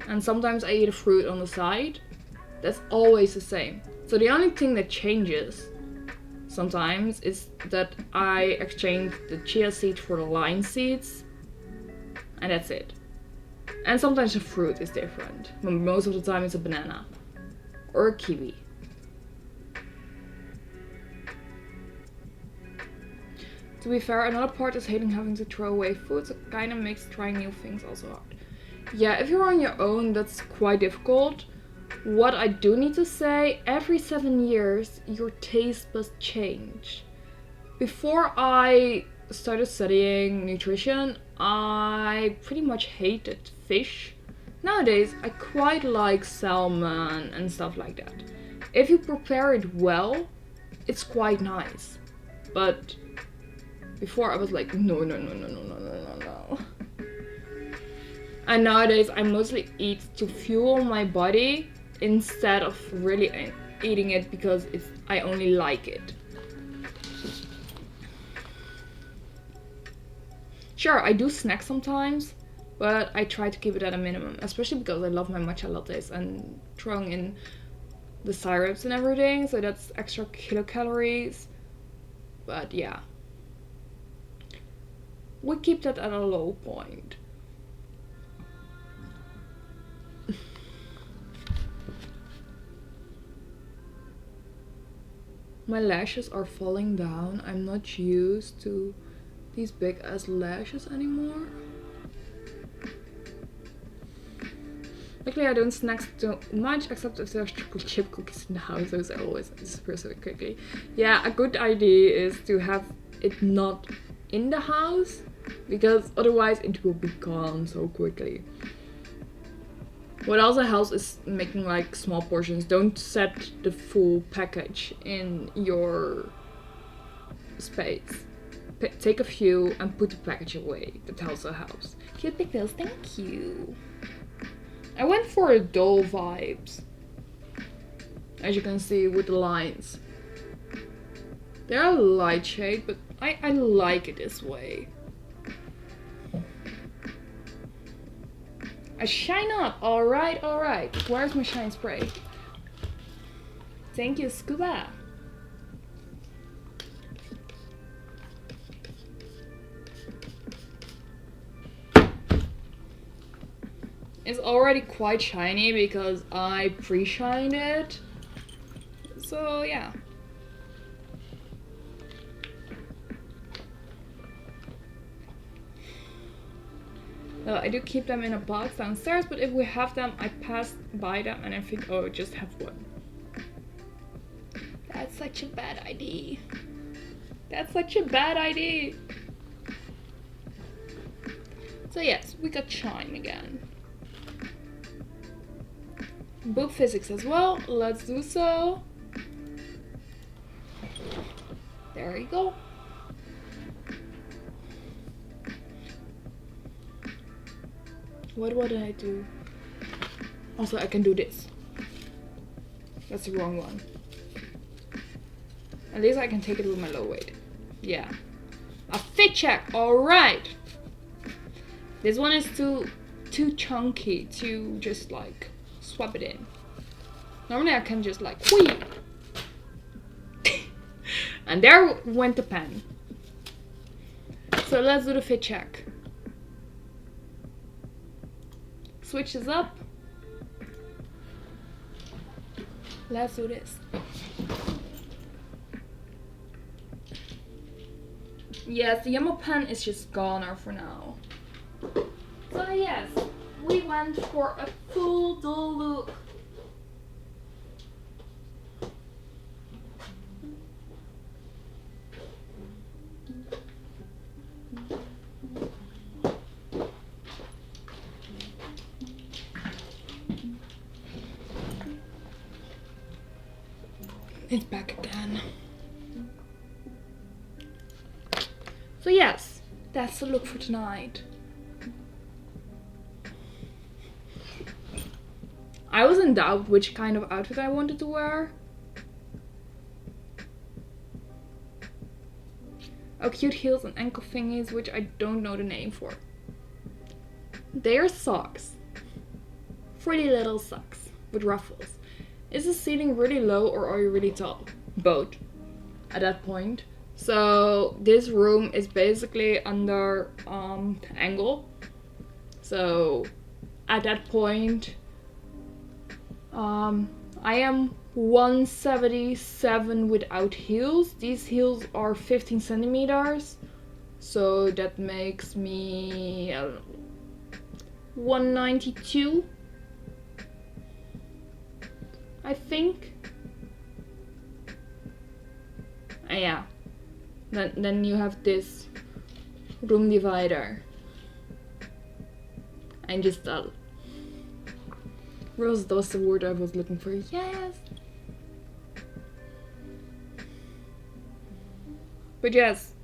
S1: And sometimes I eat a fruit on the side. That's always the same. So the only thing that changes sometimes is that I exchange the chia seed for the lime seeds, and that's it. And sometimes the fruit is different, but most of the time it's a banana or a kiwi. To be fair, another part is hating having to throw away food, so it kind of makes trying new things also hard. Yeah, if you're on your own, that's quite difficult. What I do need to say, every 7 years, your taste must change. Before I started studying nutrition, I pretty much hated fish. Nowadays, I quite like salmon and stuff like that. If you prepare it well, it's quite nice. But before I was like, no. And nowadays, I mostly eat to fuel my body instead of really eating it because I only like it. Sure, I do snack sometimes, but I try to keep it at a minimum, especially because I love my matcha lattes and throwing in the syrups and everything, so that's extra kilocalories. But yeah, we keep that at a low point. My lashes are falling down. I'm not used to these big ass lashes anymore. Luckily I don't snack too much, except if there's chocolate chip cookies in the house. Those I always disappear so quickly. Yeah, a good idea is to have it not in the house, because otherwise it will be gone so quickly. What also helps is making like small portions. Don't set the full package in your space. Take a few and put the package away. That also helps. Cute pigtails, thank you. I went for a doll vibes. As you can see with the lines. They're a light shade, but I like it this way. I shine up. Alright. Where's my shine spray? Thank you, Scuba. It's already quite shiny because I pre-shined it. So yeah. I do keep them in a box downstairs, but if we have them, I pass by them and I think, oh, just have one. That's such a bad idea. That's such a bad idea. So yes, we got Chime again. Book physics as well. Let's do so. There you go. What did I do? Also, I can do this. That's the wrong one. At least I can take it with my low weight. Yeah. A fit check. Alright. This one is too chunky to just like swap it in. Normally I can just like whee. And there went the pen. So let's do the fit check. Switch this up. Let's do this. Yes, the yellow pen is just goner for now. So yes, we went for a full dull look. It's back again. So yes, that's the look for tonight. I was in doubt which kind of outfit I wanted to wear. Oh, cute heels and ankle thingies, which I don't know the name for. They are socks. Pretty little socks with ruffles. Is the ceiling really low or are you really tall? Both at that point. So this room is basically under angle. So at that point I am 177 without heels. These heels are 15 centimeters. So that makes me 192. I think. Yeah. Then you have this room divider. And just Rose, that was the word I was looking for. Yes. But yes.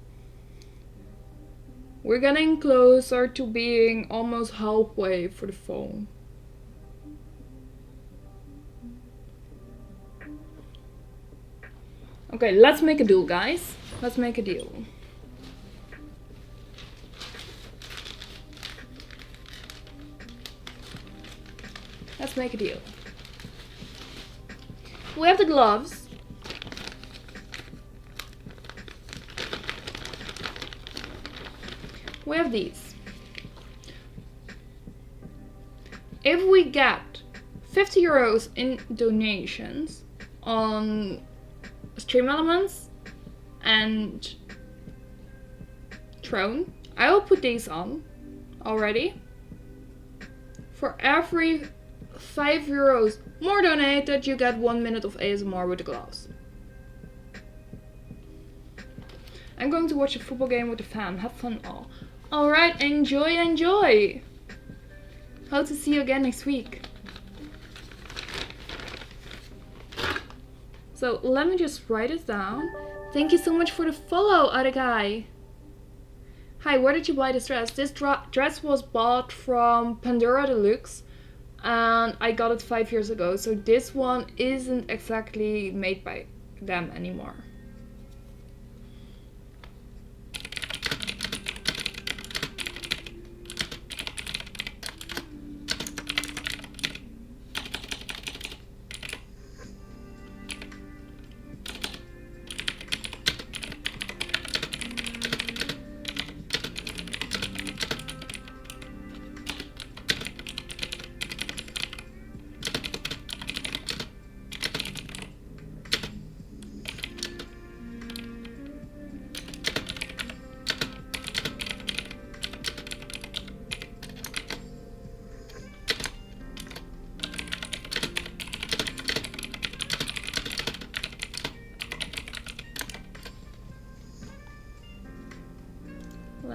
S1: We're getting closer to being almost halfway for the phone. Okay, let's make a deal, guys. Let's make a deal. Let's make a deal. We have the gloves. We have these. If we get 50 euros in donations on Stream Elements and Throne, I will put these on already. For every 5 euros more donated, you get 1 minute of ASMR with the gloves. I'm going to watch a football game with the fam. Have fun all. Alright, enjoy. Hope to see you again next week. So let me just write it down. Thank you so much for the follow, other guy. Hi, where did you buy this dress? This dress was bought from Pandora Deluxe and I got it 5 years ago. So this one isn't exactly made by them anymore.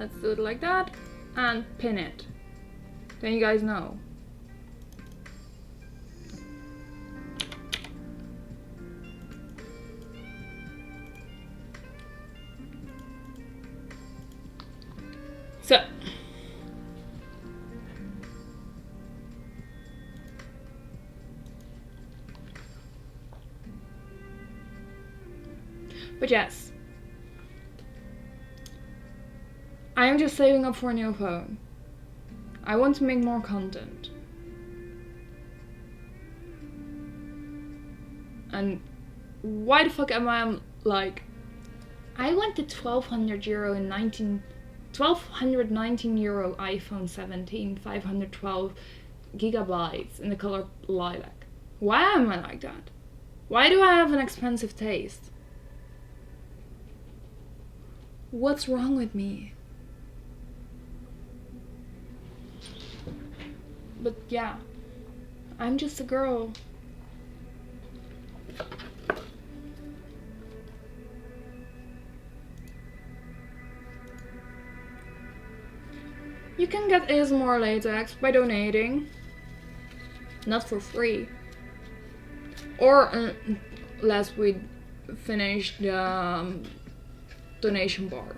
S1: let's do it like that and pin it. Then you guys know. So but yes, I am just saving up for a new phone. I want to make more content. And why the fuck am I like, I want the 1219 euro iPhone 17, 512 gigabytes in the color lilac. Why am I like that? Why do I have an expensive taste? What's wrong with me? But yeah, I'm just a girl. You can get ASMR latex by donating. Not for free. Or unless we finish the donation bar.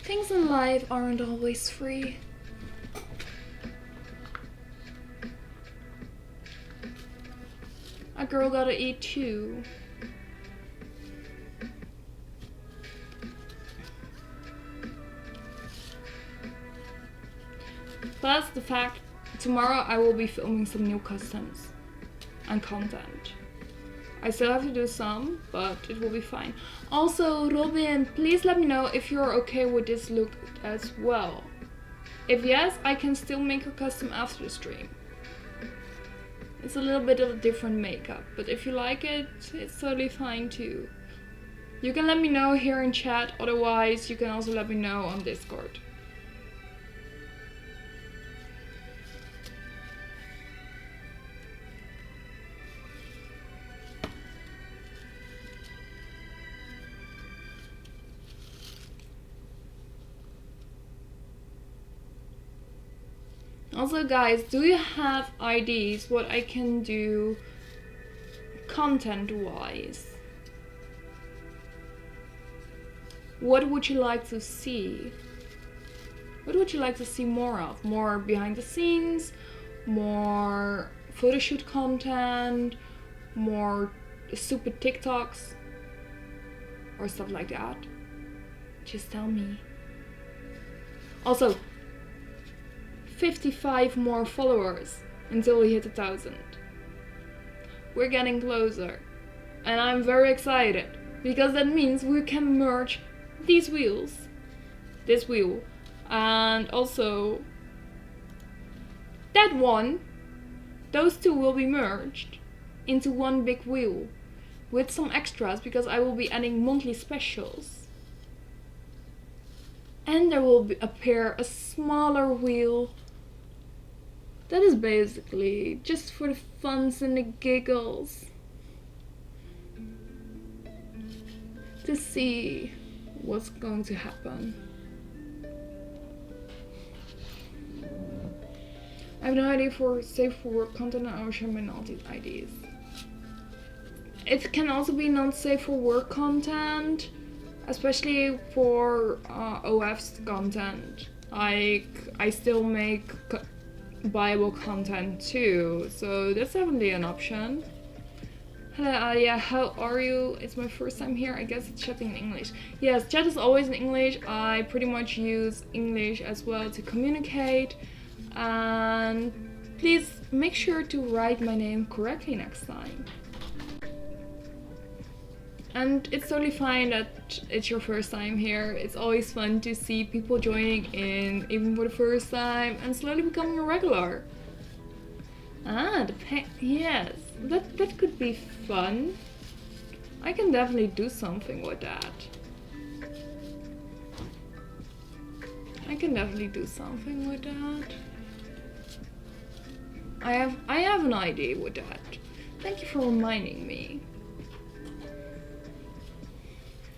S1: Things in life aren't always free. A girl gotta eat too. Plus the fact, tomorrow I will be filming some new customs and content. I still have to do some, but it will be fine. Also, Robin, please let me know if you're okay with this look as well. If yes, I can still make a custom after the stream. It's a little bit of a different makeup, but if you like it, it's totally fine too. You can let me know here in chat, otherwise you can also let me know on Discord. Also guys, do you have ideas what I can do content wise? What would you like to see? What would you like to see more of? More behind the scenes? More photoshoot content? More stupid TikToks? Or stuff like that? Just tell me. Also, 55 more followers until we hit 1,000. We're getting closer. And I'm very excited. Because that means we can merge these wheels. This wheel. And also that one. Those two will be merged into one big wheel. With some extras because I will be adding monthly specials. And there will appear a smaller wheel. That is basically just for the funs and the giggles. To see what's going to happen. I have no idea for safe for work content, and I will share my naughty ideas. It can also be not safe for work content, especially for OF's content. Like, I still make Bible content too, so that's definitely an option. Hello Alia, how are you? It's my first time here. I guess it's chatting in English. Yes, chat is always in English. I pretty much use English as well to communicate. And please make sure to write my name correctly next time. And it's totally fine that it's your first time here. It's always fun to see people joining in, even for the first time, and slowly becoming a regular. Ah, yes, that could be fun. I can definitely do something with that. I can definitely do something with that. I have an idea with that. Thank you for reminding me.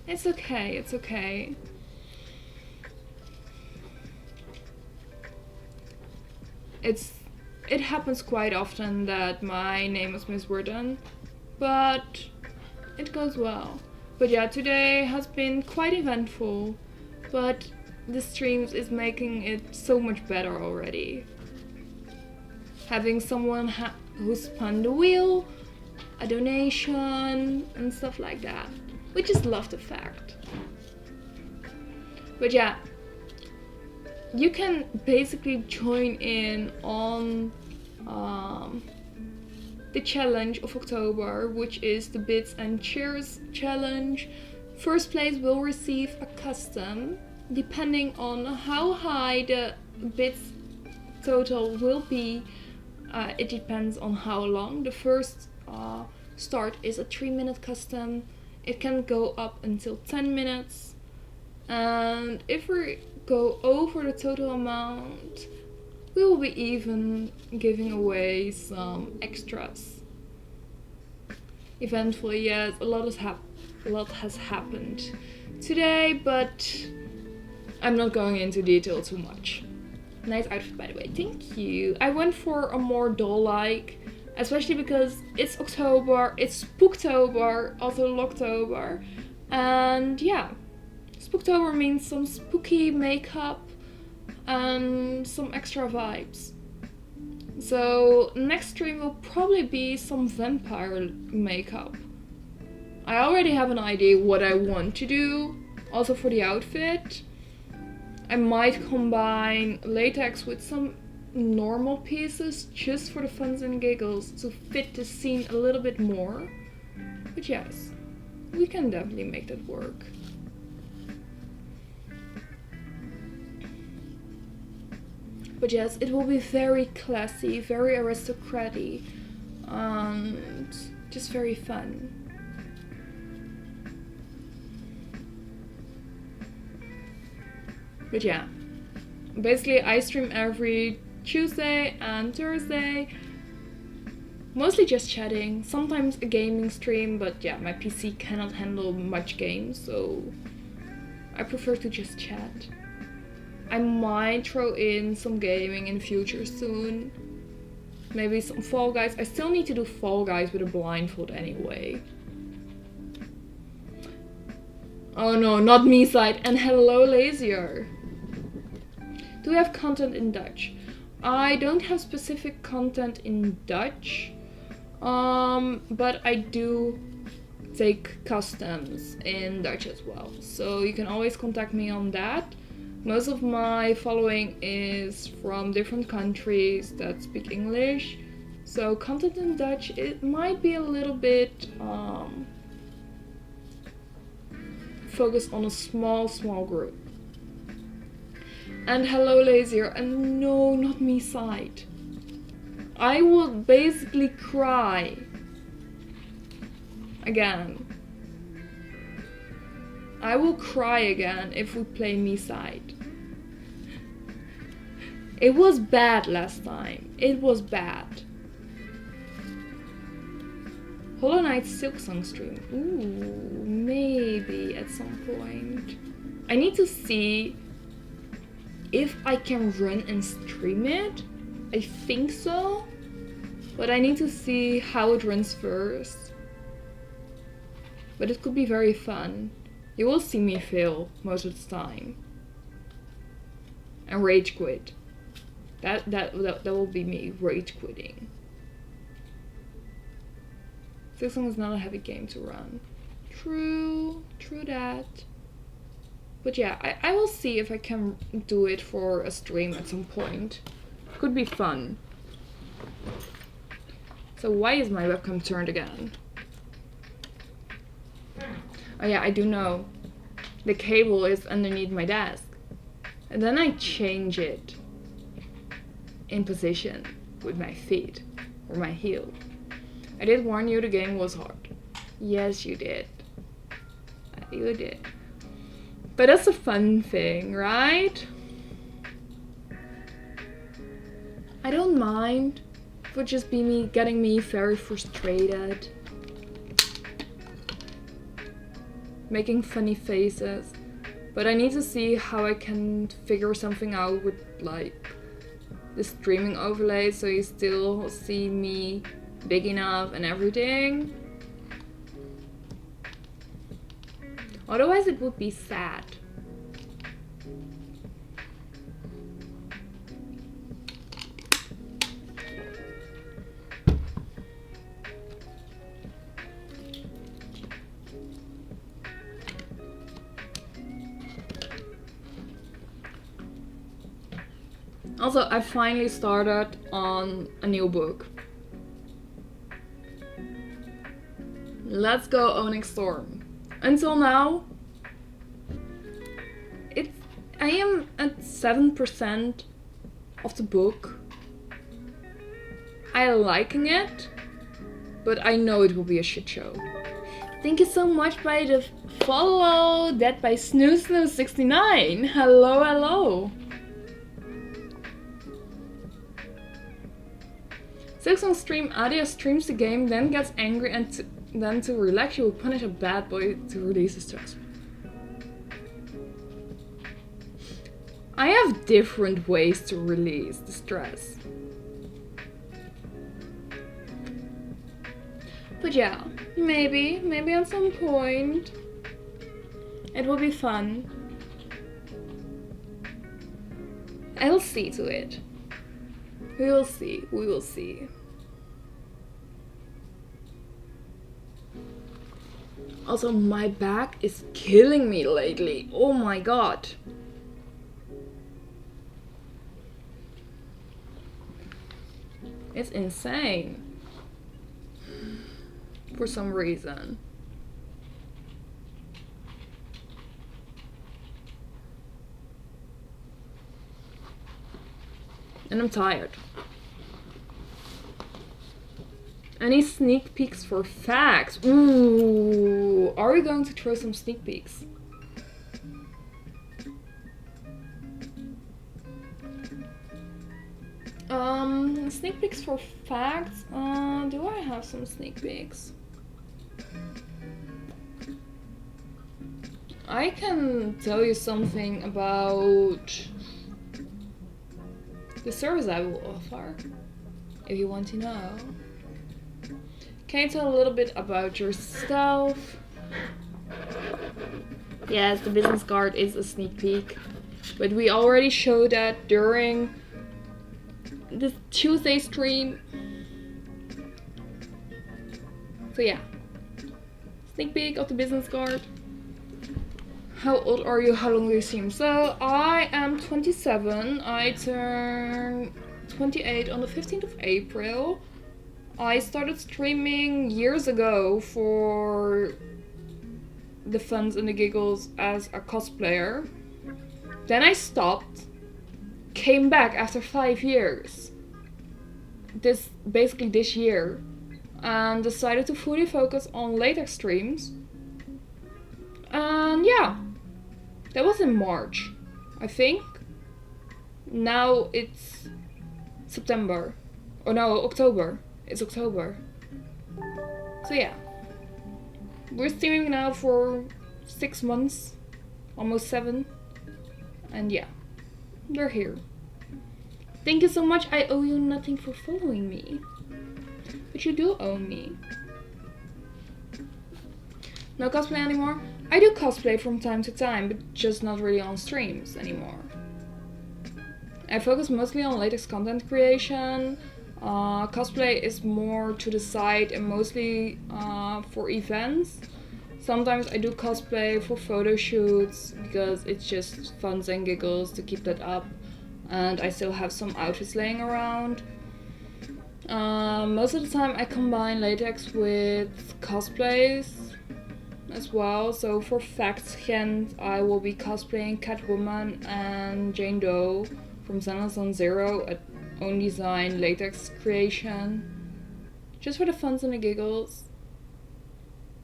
S1: It's okay, it's okay. It happens quite often that my name is miswritten, but it goes well. But yeah, today has been quite eventful, but the streams is making it so much better already. Having someone who spun the wheel, a donation, and stuff like that. We just love the fact. But yeah, you can basically join in on the challenge of October, which is the Bits and Cheers challenge. First place will receive a custom, depending on how high the bits total will be. It depends on how long. The first start is a 3-minute custom. It can go up until 10 minutes. And if we go over the total amount, we will be even giving away some extras. Eventfully, yes, a lot has happened today, but I'm not going into detail too much. Nice outfit, by the way. Thank you. I went for a more doll-like, especially because it's October, it's Spooktober, also Locktober, and yeah, Spooktober means some spooky makeup and some extra vibes. So next stream will probably be some vampire makeup. I already have an idea what I want to do, also for the outfit. I might combine latex with some normal pieces just for the funs and giggles to fit the scene a little bit more. But yes, we can definitely make that work. But yes, it will be very classy, very aristocratic, and just very fun. But yeah, basically I stream every Tuesday and Thursday, mostly just chatting, sometimes a gaming stream, but yeah, my PC cannot handle much games, so I prefer to just chat. I might throw in some gaming in future soon, maybe some Fall Guys. I still need to do Fall Guys with a blindfold anyway. Oh no, not me side, and hello Lazier. Do we have content in Dutch? I don't have specific content in Dutch, but I do take customs in Dutch as well. So you can always contact me on that. Most of my following is from different countries that speak English. So content in Dutch, it might be a little bit focused on a small group. And hello Lazier, and no, not me side. I would basically cry again. I will cry again if we play me side. It was bad last time. It was bad. Hollow Knight Silksong stream. Ooh, maybe at some point. I need to see if I can run and stream it. I think so. But I need to see how it runs first. But it could be very fun. You will see me fail most of the time. And rage quit. That will be me rage quitting. Silksong is not a heavy game to run. True that. But yeah, I will see if I can do it for a stream at some point. Could be fun. So why is my webcam turned again? Oh yeah, I do know. The cable is underneath my desk. And then I change it in position with my feet or my heel. I did warn you the game was hard. Yes, you did. You did. But that's a fun thing, right? I don't mind. It would just be me getting me very frustrated. Making funny faces. But I need to see how I can figure something out with like the streaming overlay so you still see me big enough and everything. Otherwise it would be sad. Also, I finally started on a new book. Let's Go Onyx Storm. Until now, I am at 7% of the book. I'm liking it, but I know it will be a shit show. Thank you so much by the follow, that by Snoo69. Hello, hello. Six on stream, Adia streams the game, then gets angry, and then to relax you will punish a bad boy to release his stress. I have different ways to release the stress. But yeah, maybe at some point it will be fun. I'll see to it. We will see. Also, my back is killing me lately. Oh my god. It's insane. For some reason. And I'm tired. Any sneak peeks for facts? Ooh, are we going to throw some sneak peeks? Sneak peeks for facts? Do I have some sneak peeks? I can tell you something about the service I will offer, if you want to know. Can you tell a little bit about yourself? Yes, the business card is a sneak peek, but we already showed that during the Tuesday stream. So yeah, sneak peek of the business card. How old are you? How long do you seem? So I am 27. I turn 28 on the 15th of April. I started streaming years ago for the funs and the giggles as a cosplayer. Then I stopped, came back after 5 years. Basically this year. And decided to fully focus on Latex streams. And yeah, that was in March, I think. Now it's September. Oh no, October. It's October. So yeah. We're streaming now for 6 months. Almost 7. And yeah. They're here. Thank you so much. I owe you nothing for following me. But you do owe me. No cosplay anymore? I do cosplay from time to time, but just not really on streams anymore. I focus mostly on latex content creation. Cosplay is more to the side and mostly for events. Sometimes I do cosplay for photo shoots because it's just fun and giggles to keep that up. And I still have some outfits laying around. Most of the time I combine latex with cosplays as well. So for Facts Gent, I will be cosplaying Catwoman and Jane Doe from Zenless on Zero, a own design latex creation. Just for the funs and the giggles.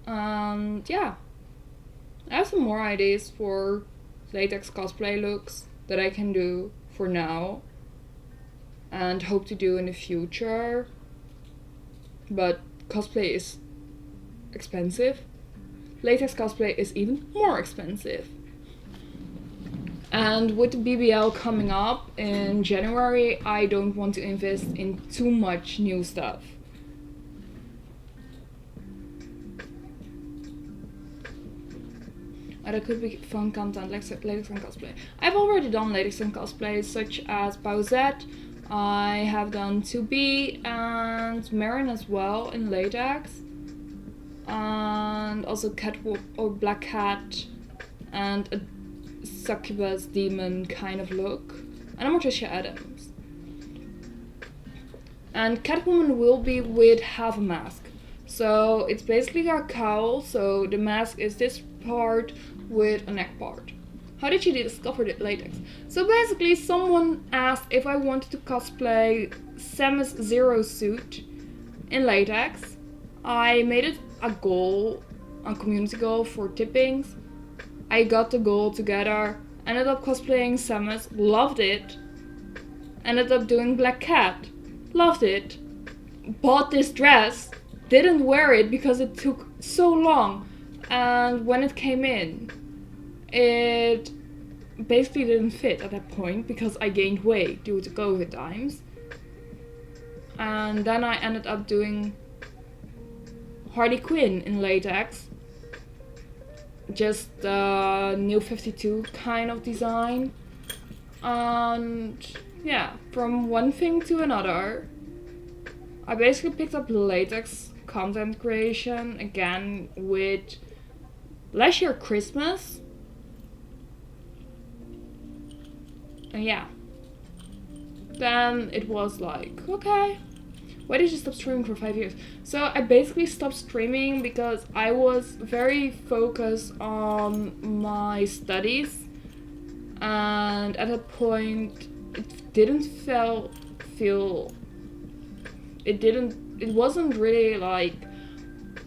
S1: And yeah. I have some more ideas for latex cosplay looks that I can do for now. And hope to do in the future. but cosplay is expensive. Latex cosplay is even more expensive. And with the BBL coming up in January, I don't want to invest in too much new stuff. That could be fun content, like latex and cosplay. I've already done latex and cosplay, such as Bowsette. I have done 2B and Marin as well in latex. And also Catwalk or Black Cat and a succubus demon kind of look. And I'm Morticia Adams. And Catwoman will be with half a mask. So it's basically a cowl, so the mask is this part with a neck part. How did you discover the latex? So basically someone asked if I wanted to cosplay Samus Zero suit in latex. I made it a goal, a community goal for tippings. I got the goal together, ended up cosplaying Samus, loved it. Ended up doing Black Cat, loved it. Bought this dress, didn't wear it because it took so long. And when it came in, it basically didn't fit at that point because I gained weight due to COVID times. And then I ended up doing Harley Quinn in latex. Just the new 52 kind of design. And yeah, from one thing to another, I basically picked up latex content creation again with last year Christmas. And yeah, then it was like, okay, why did you stop streaming for 5 years? So I basically stopped streaming because I was very focused on my studies, and at that point it wasn't really like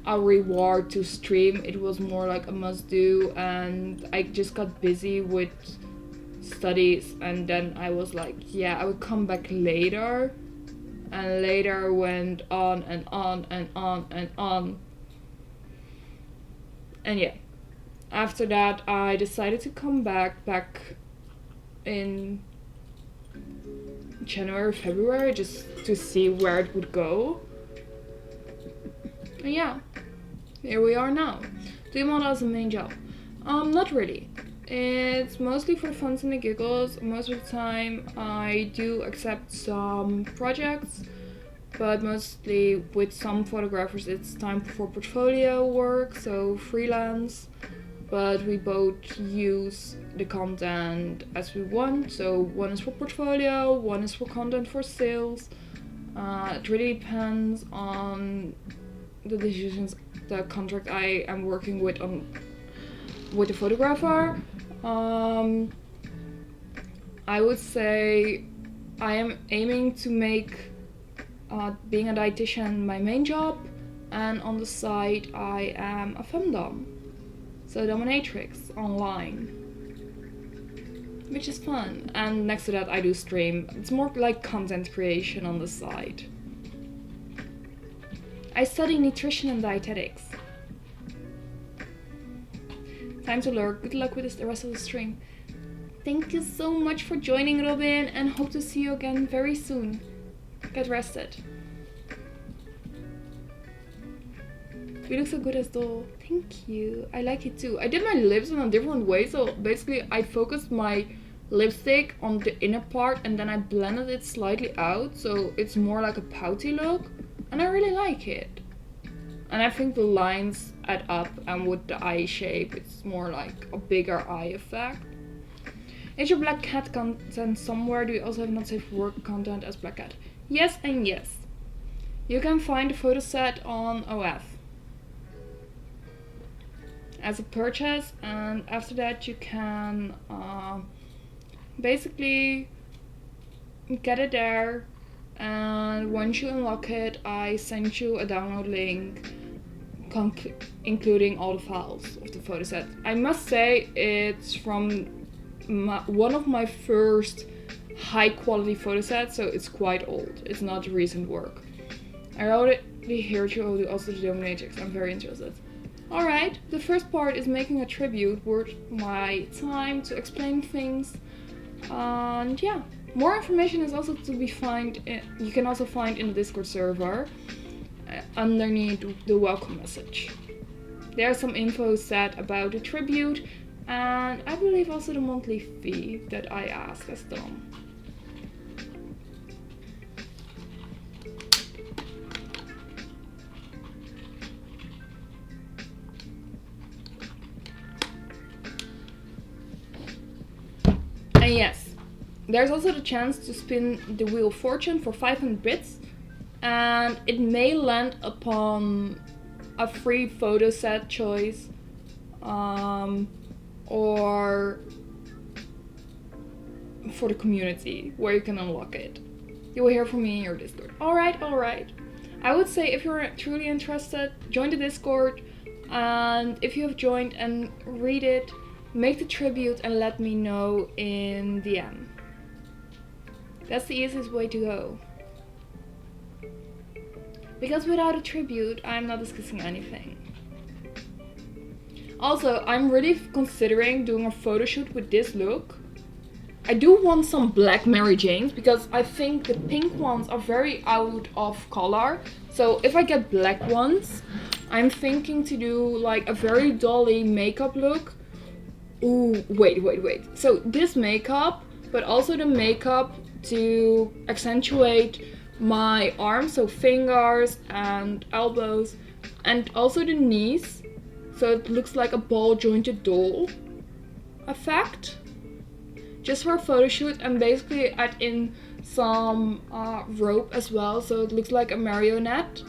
S1: a reward to stream. It was more like a must do, and I just got busy with studies, and then I was like, yeah, I would come back later. And later went on and on and on and on. And yeah, after that I decided to come back in January, February, just to see where it would go. And yeah, here we are now. Do model as a main job? Not really. It's mostly for funs and the giggles. Most of the time I do accept some projects, but mostly with some photographers it's time for portfolio work, so freelance. But we both use the content as we want. So one is for portfolio, one is for content for sales. It really depends on the decisions, the contract I am working with with the photographer. I would say I am aiming to make being a dietitian my main job, and on the side I am a femdom, so dominatrix online, which is fun. And next to that I do stream. It's more like content creation on the side. I study nutrition and dietetics. Time to learn. Good luck with the rest of the stream. Thank you so much for joining, Robin, and hope to see you again very soon. Get rested. You look so good as doll. Thank you. I like it too. I did my lips in a different way, so basically I focused my lipstick on the inner part and then I blended it slightly out, so it's more like a pouty look, and I really like it. And I think the lines add up, and with the eye shape it's more like a bigger eye effect. Is your Black Cat content somewhere? Do you also have not safe for work content as Black Cat? Yes and yes. You can find the photo set on OF as a purchase, and after that you can basically get it there, and once you unlock it I send you a download link including all the files of the photo set. I must say it's from one of my first high quality photo sets, so it's quite old. It's not recent work. I wrote it the hair to also the dominatrix. I'm very interested. Alright, the first part is making a tribute worth my time to explain things. And yeah, more information is also to be you can also find in the Discord server underneath the welcome message. There's some info set about the tribute, and I believe also the monthly fee that I asked as done. And yes, there's also the chance to spin the Wheel of Fortune for 500 bits, and it may land upon a free photo set choice, or for the community where you can unlock it. You will hear from me in your Discord. Alright. I would say if you're truly interested, join the Discord, and if you have joined and read it, make the tribute and let me know in DM. That's the easiest way to go. Because without a tribute, I'm not discussing anything. Also, I'm really considering doing a photo shoot with this look. I do want some black Mary Janes because I think the pink ones are very out of color. So if I get black ones, I'm thinking to do like a very dolly makeup look. Ooh, wait. So this makeup, but also the makeup to accentuate my arms, so fingers and elbows, and also the knees, so it looks like a ball jointed doll effect. Just for a photo shoot, and basically add in some rope as well, so it looks like a marionette.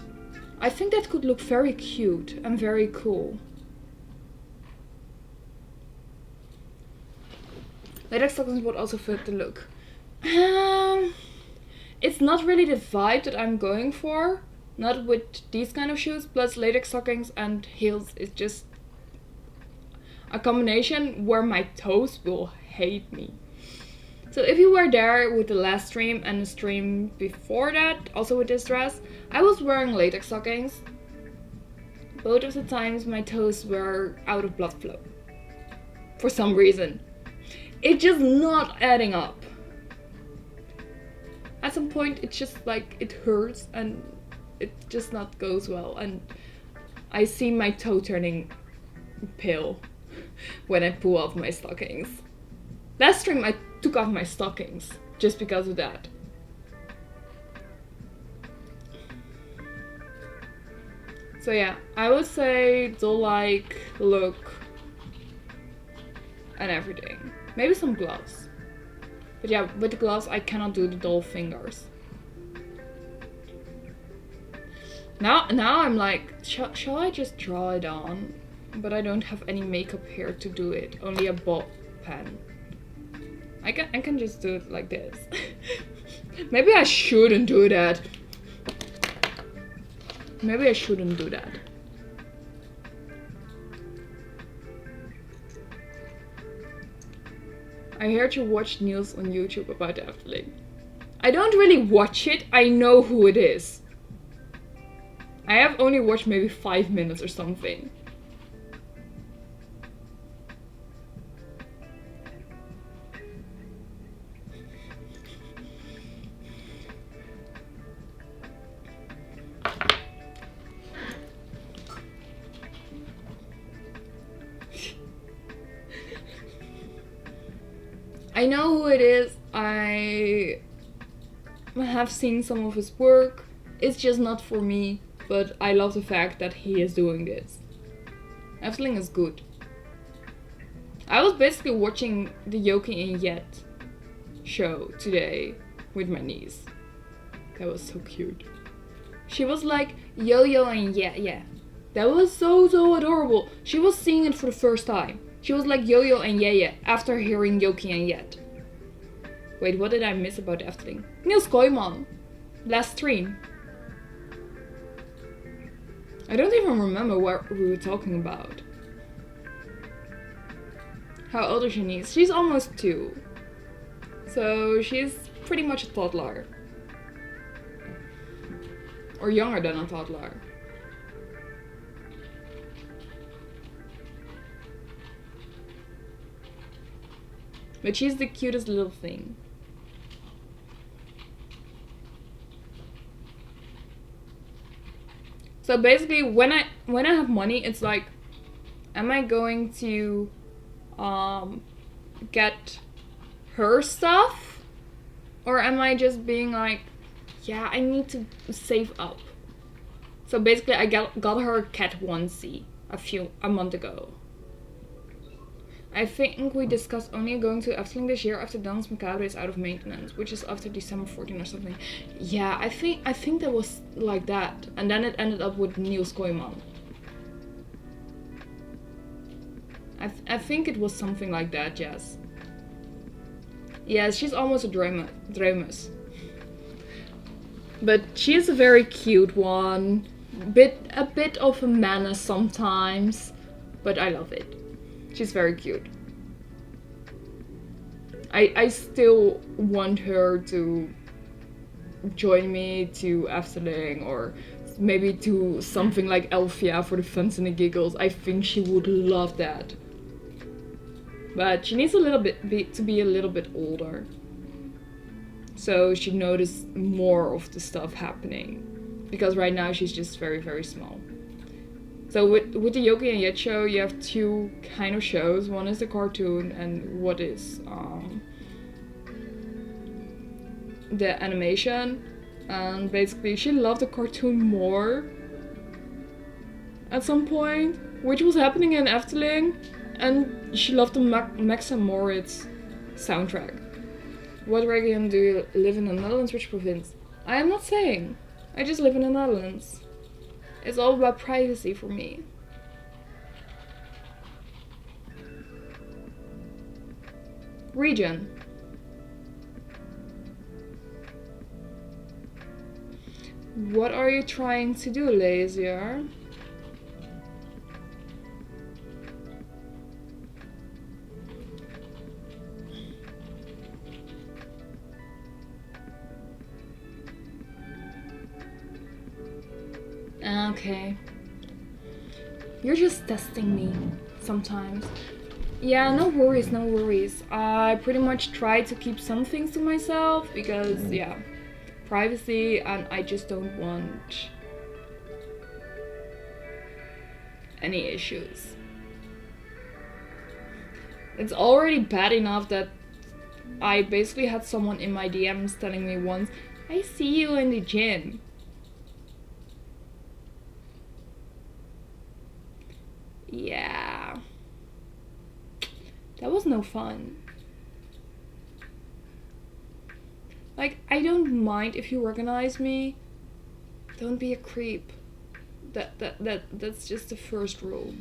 S1: I think that could look very cute and very cool. Latex stockings would also fit the look. It's not really the vibe that I'm going for. Not with these kind of shoes. Plus latex stockings and heels is just a combination where my toes will hate me. So if you were there with the last stream and the stream before that, also with this dress, I was wearing latex stockings. Both of the times my toes were out of blood flow. For some reason. It's just not adding up. At some point it's just like it hurts and it just not goes well, and I see my toe turning pale when I pull off my stockings. Last stream I took off my stockings just because of that. So yeah, I would say doll-like look and everything. Maybe some gloves. But yeah, with the gloves I cannot do the doll fingers. Now I'm like, shall I just draw it on? But I don't have any makeup here to do it. Only a ball pen. I can just do it like this. Maybe I shouldn't do that. Maybe I shouldn't do that. I heard you watch Niels on YouTube about the Efteling. I don't really watch it, I know who it is. I have only watched maybe 5 minutes or something. I know who it is, I have seen some of his work, it's just not for me, but I love the fact that he is doing this. Efteling is good. I was basically watching the Yoki and Yet show today with my niece. That was so cute. She was like, Yo-Yo and yeah. That was so adorable. She was seeing it for the first time. She was like Yo-Yo and yeah after hearing Yoki and Yet. Wait, what did I miss about the Efteling? Niels Kooijman. Last stream. I don't even remember what we were talking about. How old is your niece? She's almost 2. So she's pretty much a toddler. Or younger than a toddler. But she's the cutest little thing. So basically, when I have money, it's like, am I going to get her stuff, or am I just being like, yeah, I need to save up. So basically, I got her a cat onesie a month ago. I think we discussed only going to Efteling this year after Dans Macabre is out of maintenance, which is after December 14 or something. Yeah, I think that was like that, and then it ended up with Niels Kooijman. I think it was something like that, yes. Yes, she's almost a Dramus. But she's a very cute one. A bit of a menace sometimes, but I love it. She's very cute. I still want her to join me to Efteling, or maybe to something like Elfia for the funs and the giggles. I think she would love that. But she needs to be a little bit older, so she notice more of the stuff happening. Because right now she's just very, very small. So with the Yogi and Yet show, you have two kind of shows. One is the cartoon, and what is the animation. And basically, she loved the cartoon more at some point, which was happening in Efteling, and she loved the Max and Moritz soundtrack. What region do you live in the Netherlands? Which province? I am not saying. I just live in the Netherlands. It's all about privacy for me. Region. What are you trying to do, Lazier? Okay. You're just testing me sometimes. Yeah, no worries, no worries. I pretty much try to keep some things to myself because, yeah, privacy, and I just don't want any issues. It's already bad enough that I basically had someone in my DMs telling me once, I see you in the gym. Yeah. That was no fun. Like, I don't mind if you recognize me. Don't be a creep. That's just the first rule.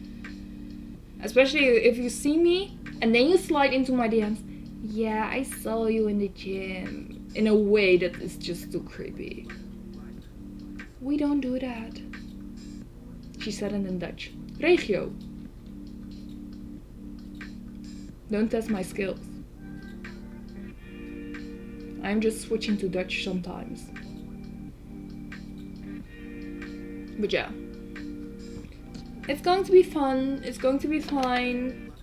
S1: Especially if you see me and then you slide into my DMs. Yeah, I saw you in the gym. In a way that is just too creepy. We don't do that. She said it in Dutch. Regio. Don't test my skills. I'm just switching to Dutch sometimes. But yeah. It's going to be fun. It's going to be fine.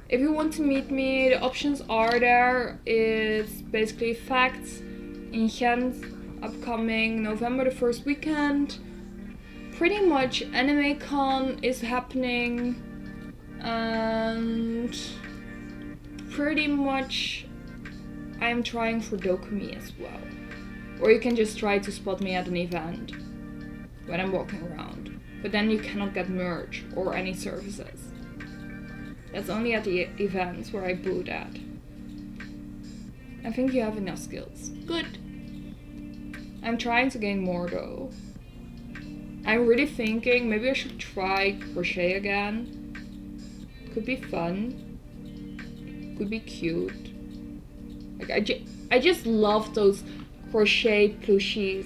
S1: If you want to meet me, the options are there. It's basically Facts in Ghent, upcoming November the 1st weekend. Pretty much AnimeCon is happening, and pretty much I'm trying for Dokumi as well. Or you can just try to spot me at an event when I'm walking around. But then you cannot get merch or any services. That's only at the events where I boot at. I think you have enough skills. Good. I'm trying to gain more though. I'm really thinking maybe I should try crochet again. Could be fun. Could be cute. Like I just love those crochet plushies.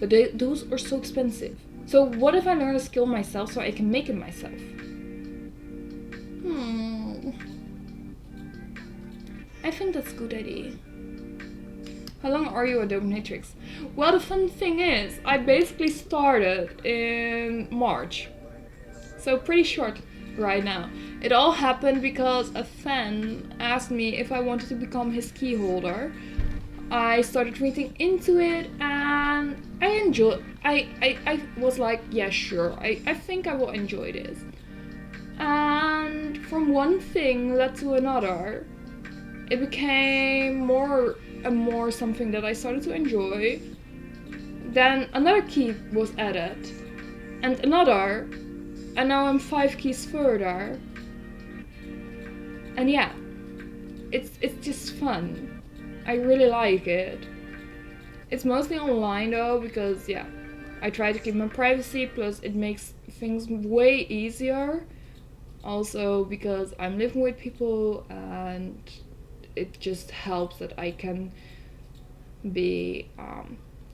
S1: But those are so expensive. So what if I learn a skill myself so I can make it myself? I think that's a good idea. How long are you a dominatrix? Well, the fun thing is, I basically started in March. So pretty short right now. It all happened because a fan asked me if I wanted to become his key holder. I started reading into it and I was like, yeah, sure, I think I will enjoy this. And from one thing led to another. It became more and more something that I started to enjoy. Then another key was added, and another, and now I'm 5 keys further. And yeah, it's just fun. I really like it. It's mostly online though, because yeah, I try to keep my privacy, plus it makes things way easier. Also because I'm living with people and it just helps that I can be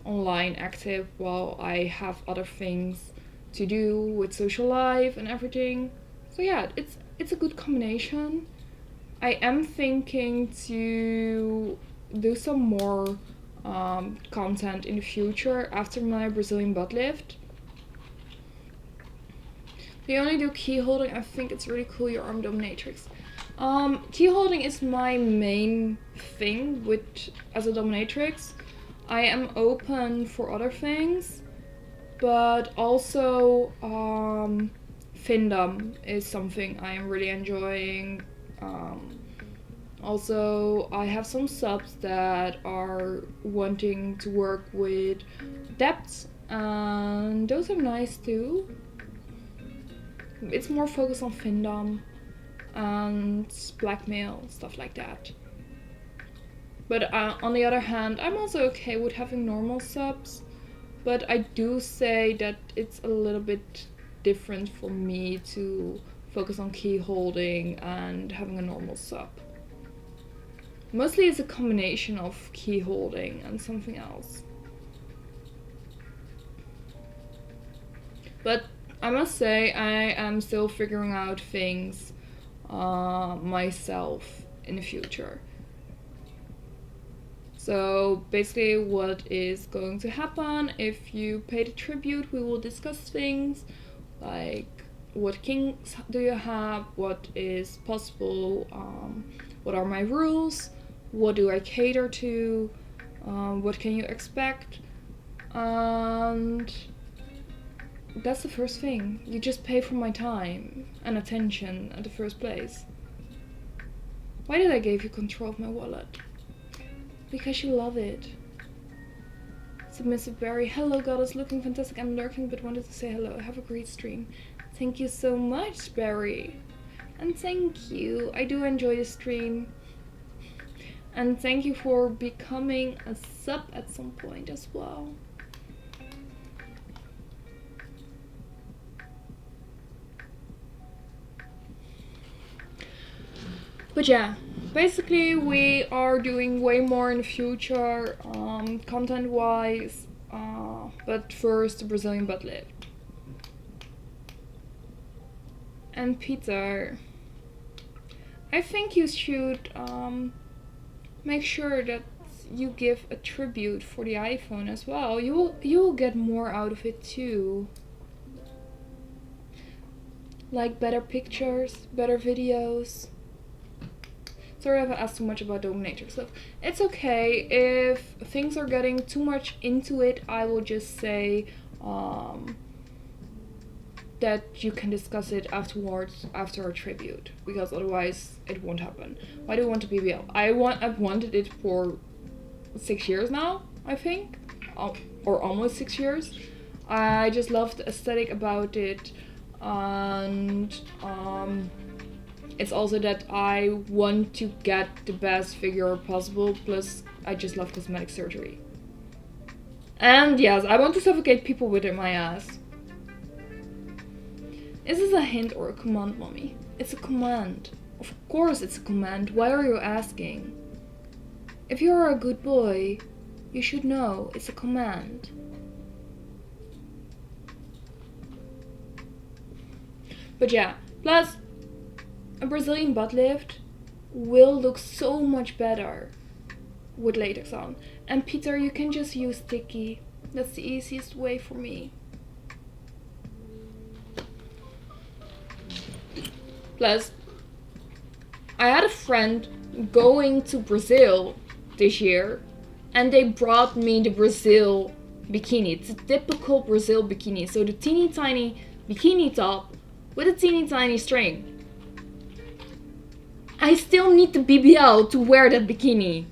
S1: online active while I have other things to do with social life and everything. So yeah, it's a good combination. I am thinking to do some more content in the future after my Brazilian butt lift. They only do key holding. I think it's really cool, your arm dominatrix. Key holding is my main thing as a dominatrix. I am open for other things, but also findom is something I am really enjoying. Also, I have some subs that are wanting to work with depths, and those are nice too. It's more focused on findom and blackmail, stuff like that. But on the other hand, I'm also okay with having normal subs, but I do say that it's a little bit different for me to focus on key holding and having a normal sub. Mostly it's a combination of key holding and something else. But I must say I am still figuring out things myself in the future. So basically what is going to happen, if you pay the tribute, we will discuss things like what kings do you have, what is possible, what are my rules, what do I cater to, what can you expect, and that's the first thing. You just pay for my time and attention at the first place. Why did I give you control of my wallet? Because you love it. Submissive Berry. Hello goddess, looking fantastic. I'm lurking but wanted to say hello. Have a great stream. Thank you so much, Berry. And thank you. I do enjoy the stream. And thank you for becoming a sub at some point as well. But yeah, basically we are doing way more in the future, content wise, but first the Brazilian butt lift. And Peter, I think you should make sure that you give a tribute for the iPhone as well. You will get more out of it too. Like better pictures, better videos. Sorry if I asked too much about dominatrix stuff. It's okay. If things are getting too much into it, I will just say that you can discuss it afterwards, after a tribute, because otherwise it won't happen. Why do you want a BBL? I've wanted it for 6 years now, I think, or almost 6 years. I just love the aesthetic about it, and it's also that I want to get the best figure possible, plus I just love cosmetic surgery. And yes, I want to suffocate people with my ass. Is this a hint or a command, mommy? It's a command. Of course it's a command. Why are you asking? If you are a good boy, you should know it's a command. But yeah, plus a Brazilian butt lift will look so much better with latex on. And Peter, you can just use sticky. That's the easiest way for me. Plus, I had a friend going to Brazil this year, and they brought me the Brazil bikini. It's a typical Brazil bikini. So the teeny tiny bikini top with a teeny tiny string. I still need the BBL to wear that bikini.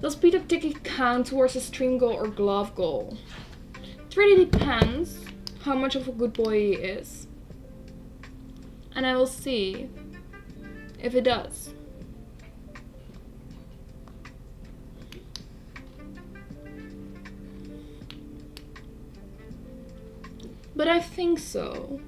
S1: Does Peter Ticky count towards a stream goal or glove goal? It really depends how much of a good boy he is. And I will see if it does. But I think so.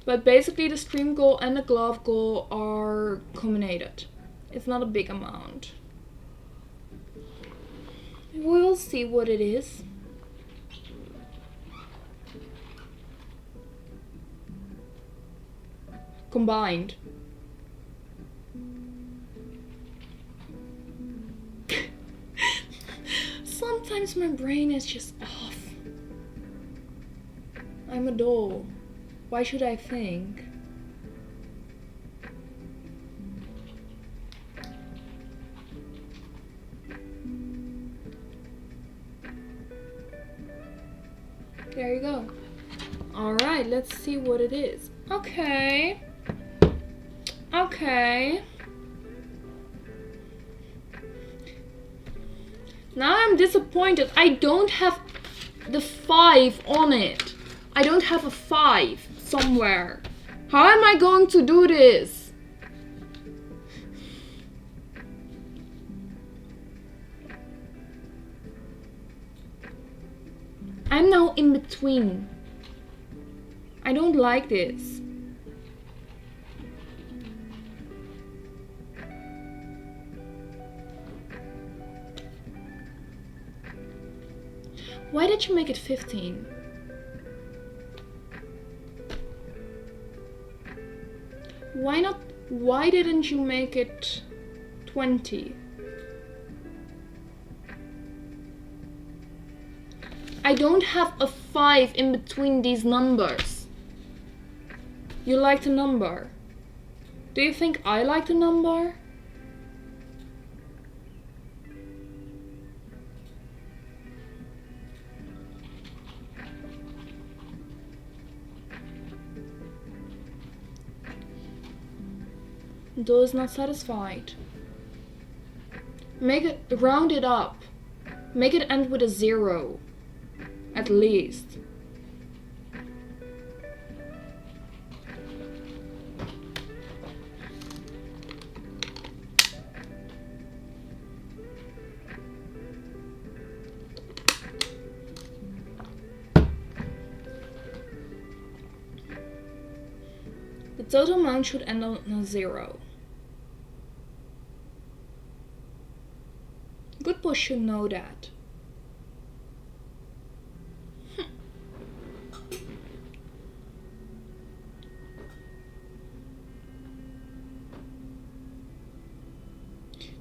S1: But basically the stream goal and the glove goal are combined. It's not a big amount. We'll see what it is. Combined. Sometimes my brain is just off. I'm a doll. Why should I think? There you go. Alright, let's see what it is. Okay. Okay. Now I'm disappointed. I don't have the 5 on it. I don't have a 5 somewhere. How am I going to do this? I'm now in between. I don't like this. Why did you make it 15? Why not? Why didn't you make it 20? I don't have a 5 in between these numbers. You like the number? Do you think I like the number? Those not satisfied. Make it, round it up. Make it end with a 0. At least. The total amount should end on a 0. Good boy should know that.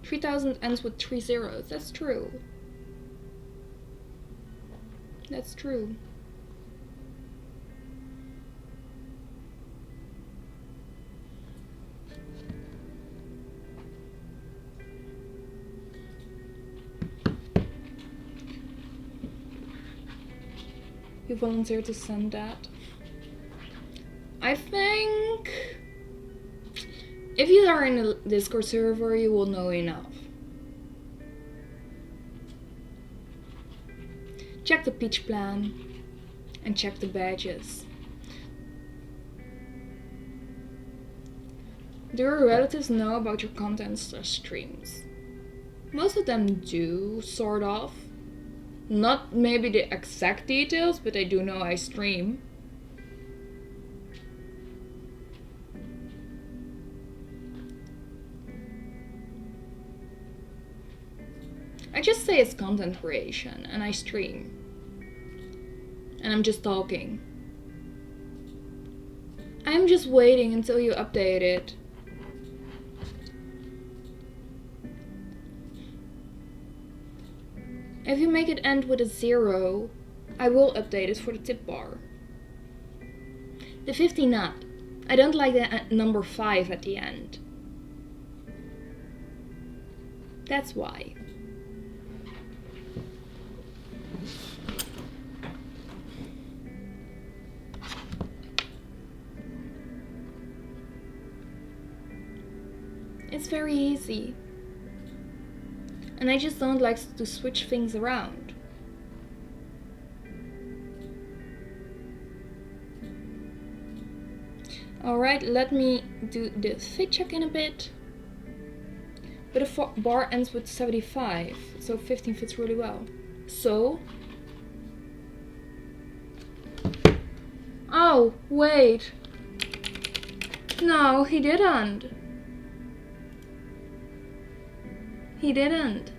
S1: $3,000 ends with 3 zeros. That's true. That's true. You volunteered to send that. I think if you are in a Discord server, you will know enough. Check the pitch plan and check the badges. Do your relatives know about your content / streams? Most of them do, sort of. Not maybe the exact details, but they do know I stream. I just say it's content creation and I stream. And I'm just talking. just waiting until you update it. If you make it end with a 0, I will update it for the tip bar. The 50 not. I don't like the number 5 at the end. That's why. It's very easy. And I just don't like to switch things around. Alright, let me do the fit check in a bit. But the bar ends with 75, so 15 fits really well. So... Oh, wait. No, he didn't. He didn't.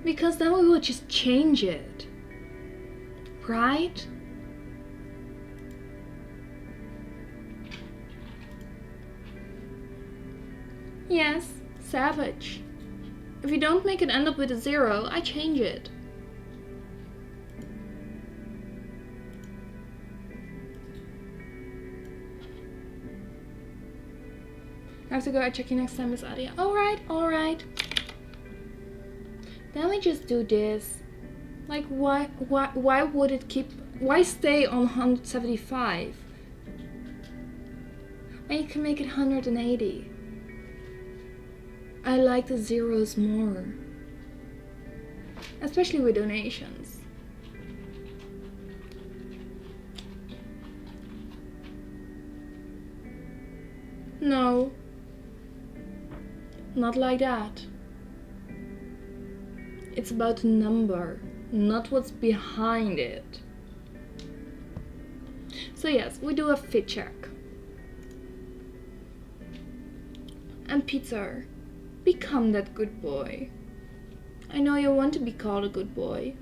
S1: Because then we will just change it. Right? Yes, savage. If you don't make it end up with a 0, I change it. I have to go check you next time, Miss Adia. Alright, alright. Then we just do this. Like, why would it keep... Why stay on 175? When you can make it 180. I like the zeros more. Especially with donations. No. Not like that. It's about the number, not what's behind it. So yes, we do a fit check. And Peter, become that good boy. I know you want to be called a good boy.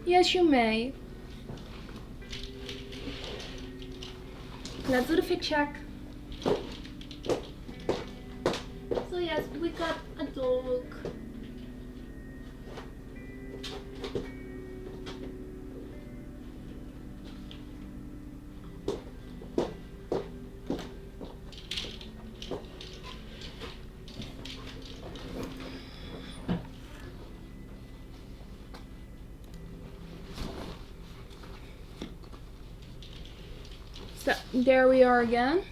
S1: Yes, you may. Let's do the fit check. So yes, we got a dog. So there we are again.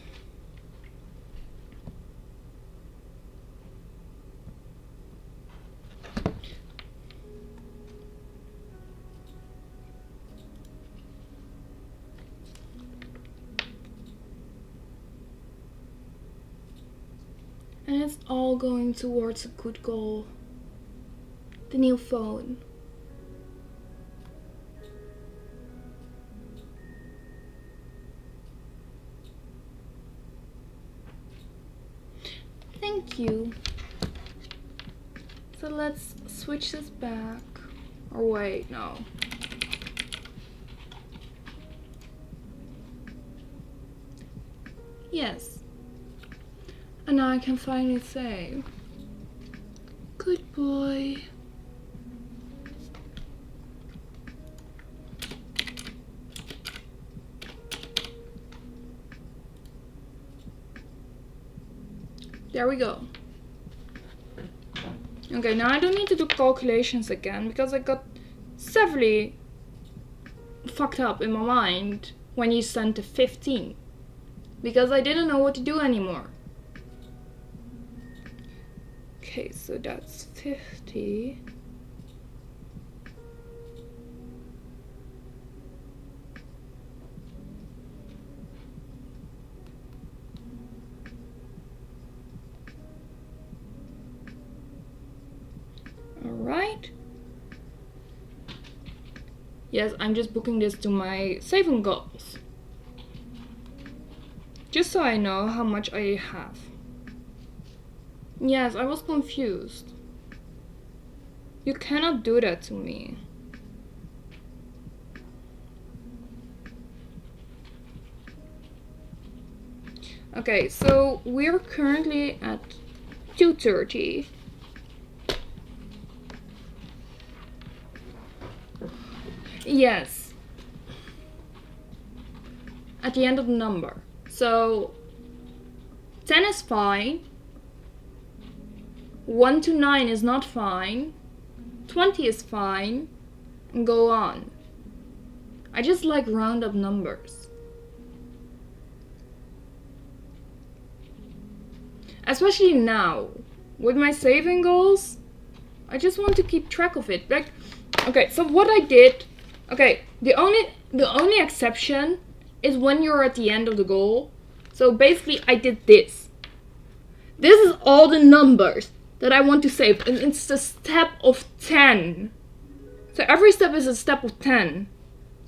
S1: And it's all going towards a good goal. The new phone. Thank you. So let's switch this back. Or wait, no. Yes. And now I can finally say, good boy. There we go. Okay, now I don't need to do calculations again because I got severely fucked up in my mind when you sent the 15. Because I didn't know what to do anymore. Okay, so that's 50. Alright. Yes, I'm just booking this to my saving goals. Just so I know how much I have. Yes, I was confused. You cannot do that to me. Okay, so we're currently at 2:30. Yes. At the end of the number. So 10 is fine. 1 to 9 is not fine. 20 is fine. And go on. I just like round up numbers. Especially now. With my saving goals, I just want to keep track of it. Like, okay, so what I did, okay, the only exception is when you're at the end of the goal. So basically I did this. This is all the numbers that I want to save, and it's a step of 10. So every step is a step of 10.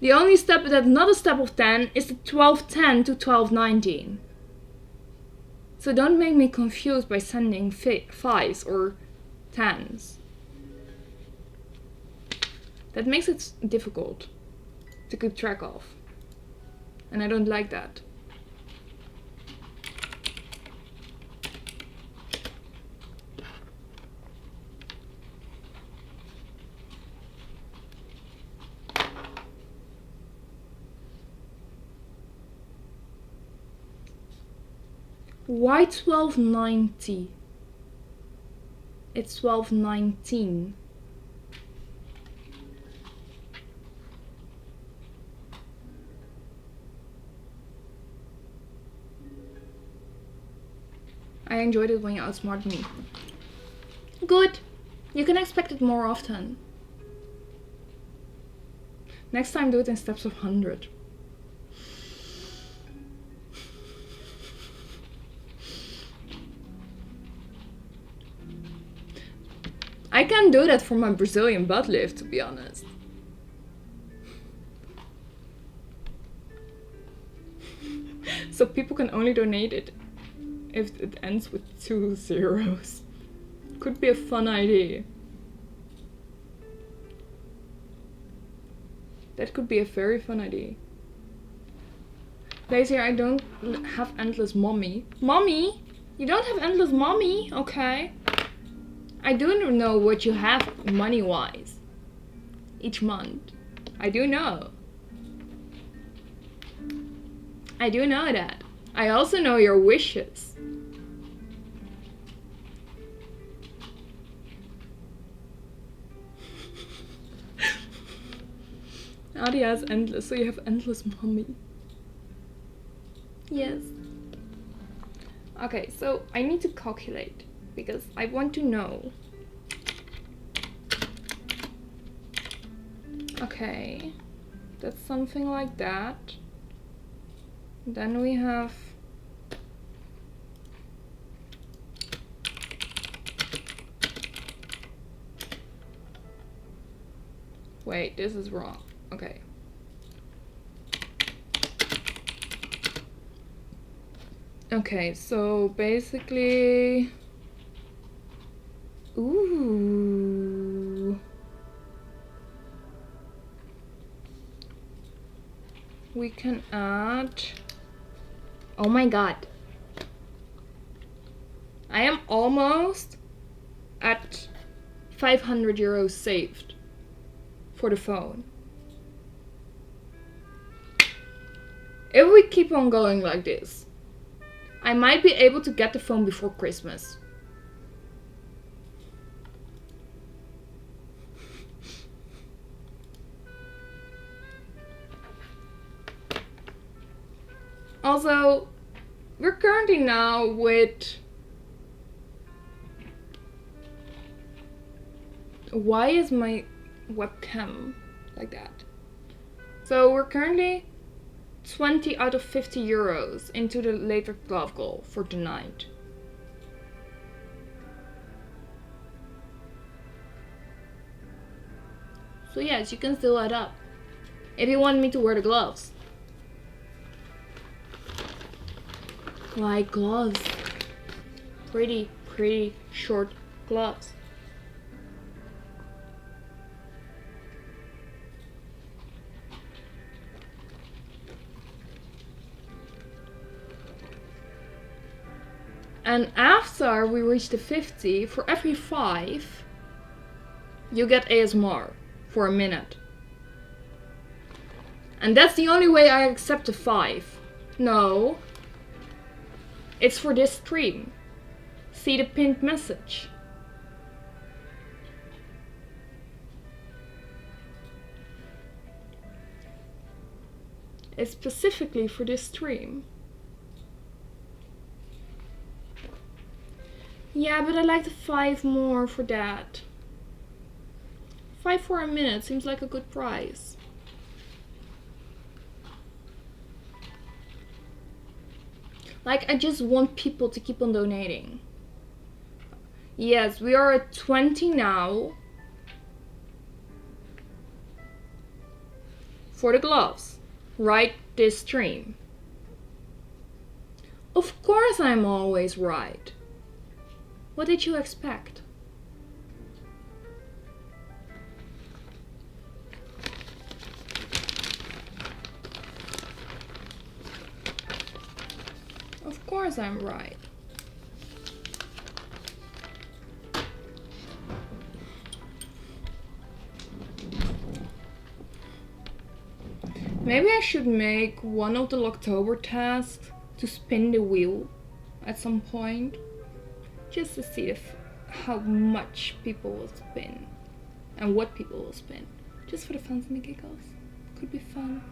S1: The only step that's not a step of 10 is the 1210 to 1219. So don't make me confused by sending 5s or 10s. That makes it difficult to keep track of. And I don't like that. Why 1290? It's 1219. I enjoyed it when you outsmarted me. Good. You can expect it more often. Next time do it in steps of 100. I can do that for my Brazilian butt lift, to be honest. So people can only donate it if it ends with 2 zeros. Could be a fun idea. That could be a very fun idea. Later, I don't have endless mommy. Mommy? You don't have endless mommy? Okay. I do know what you have money-wise each month. I do know. I do know that. I also know your wishes. Adia is endless, so you have endless mommy. Yes. Okay, so I need to calculate because I want to know. Okay, that's something like that. Then we have wait, this is wrong. Okay. Okay, so basically ooh. We can add, oh my god. I am almost at 500 euros saved for the phone. If we keep on going like this, I might be able to get the phone before Christmas. Also, we're currently now with... Why is my webcam like that? So we're currently 20 out of 50 euros into the later glove goal for tonight. So yes, you can still add up. If you want me to wear the gloves. Like gloves. Pretty short gloves. And after we reach the 50, for every 5, you get ASMR for a minute. And that's the only way I accept the 5. No. It's for this stream. See the pinned message. It's specifically for this stream. Yeah, but I like the 5 more for that. 5 for a minute seems like a good price. Like, I just want people to keep on donating. Yes, we are at 20 now. For the gloves. Right this stream. Of course I'm always right. What did you expect? Of course I'm right. Maybe I should make one of the October tasks to spin the wheel at some point. Just to see if how much people will spin. And what people will spin. Just for the funs and the giggles. Could be fun.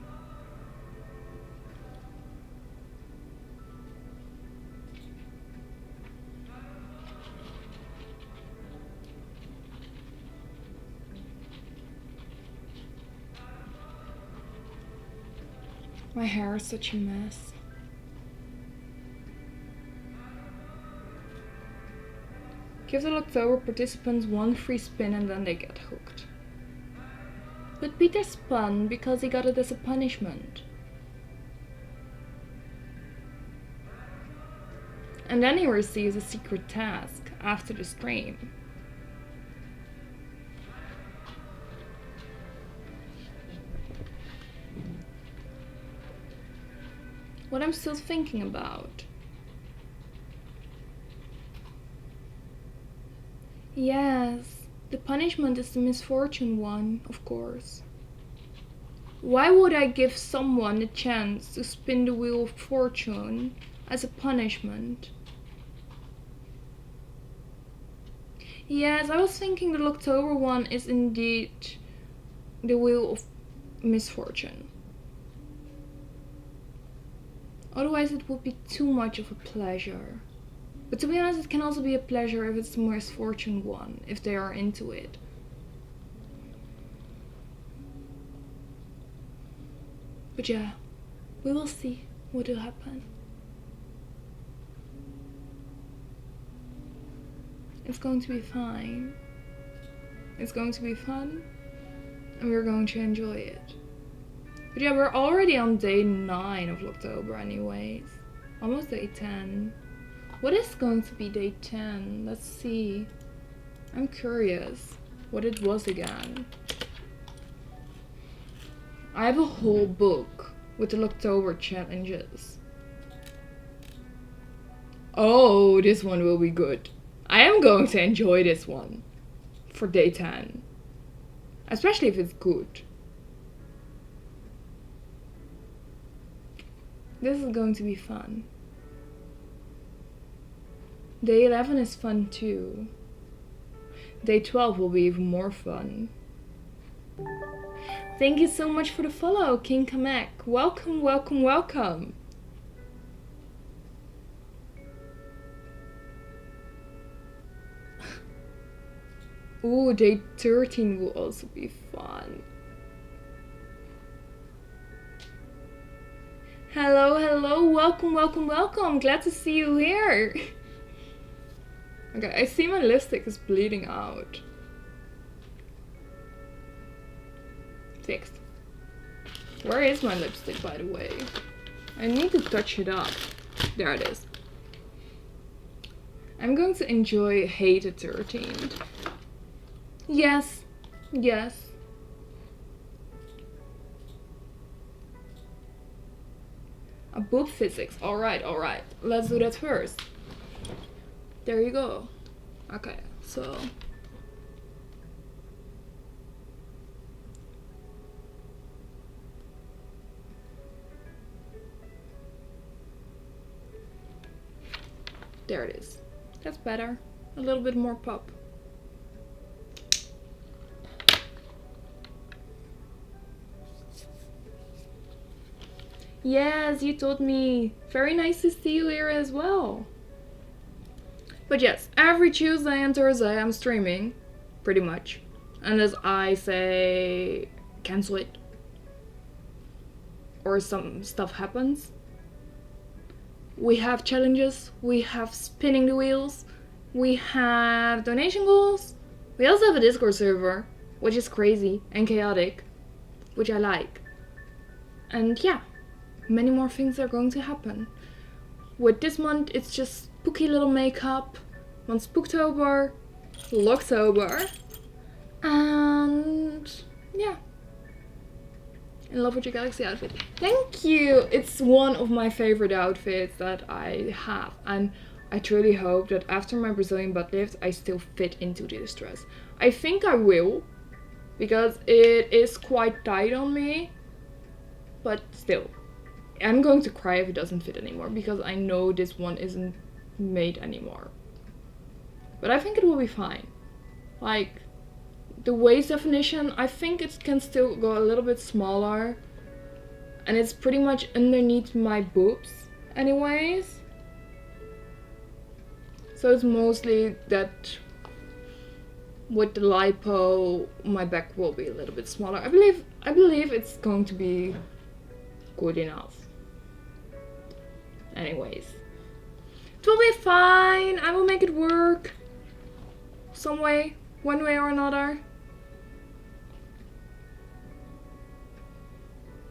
S1: My hair is such a mess. Give the October participants 1 free spin and then they get hooked. But Peter spun because he got it as a punishment. And then he receives a secret task after the stream. What I'm still thinking about. Yes, the punishment is the misfortune one, of course. Why would I give someone the chance to spin the wheel of fortune as a punishment? Yes, I was thinking the October one is indeed the wheel of misfortune. Otherwise it would be too much of a pleasure. But to be honest, it can also be a pleasure if it's the misfortune one, if they are into it. But yeah, we will see what will happen. It's going to be fine. It's going to be fun, and we're going to enjoy it. But yeah, we're already on day 9 of October anyways. Almost day 10. What is going to be day 10? Let's see. I'm curious what it was again. I have a whole book with the October challenges. Oh, this one will be good. I am going to enjoy this one for day 10. Especially if it's good. This is going to be fun. Day 11 is fun too. Day 12 will be even more fun. Thank you so much for the follow, King Kamek. Welcome, welcome, welcome. Ooh, day 13 will also be fun. Hello, hello, welcome, welcome, welcome. Glad to see you here. Okay, I see my lipstick is bleeding out. Fixed. Where is my lipstick, by the way? I need to touch it up. There it is. I'm going to enjoy Hate the 13th. Yes, yes. A boob physics. Alright, alright. Let's do that first. There you go. Okay, so there it is. That's better. A little bit more pop. Yes, you told me. Very nice to see you here as well. But yes, every Tuesday and Thursday I'm streaming, pretty much. Unless I say cancel it. Or some stuff happens. We have challenges, we have spinning the wheels, we have donation goals. We also have a Discord server, which is crazy and chaotic, which I like. And yeah, many more things are going to happen. With this month, it's just spooky little makeup. On Spooktober, Locktober, and yeah. In love with your Galaxy outfit. Thank you! It's one of my favorite outfits that I have, and I truly hope that after my Brazilian butt lift, I still fit into this dress. I think I will, because it is quite tight on me, but still. I'm going to cry if it doesn't fit anymore, because I know this one isn't made anymore. But I think it will be fine. Like, the waist definition, I think it can still go a little bit smaller. And it's pretty much underneath my boobs anyways. So it's mostly that with the lipo, my back will be a little bit smaller. I believe it's going to be good enough. Anyways. It will be fine. I will make it work. Some way. One way or another.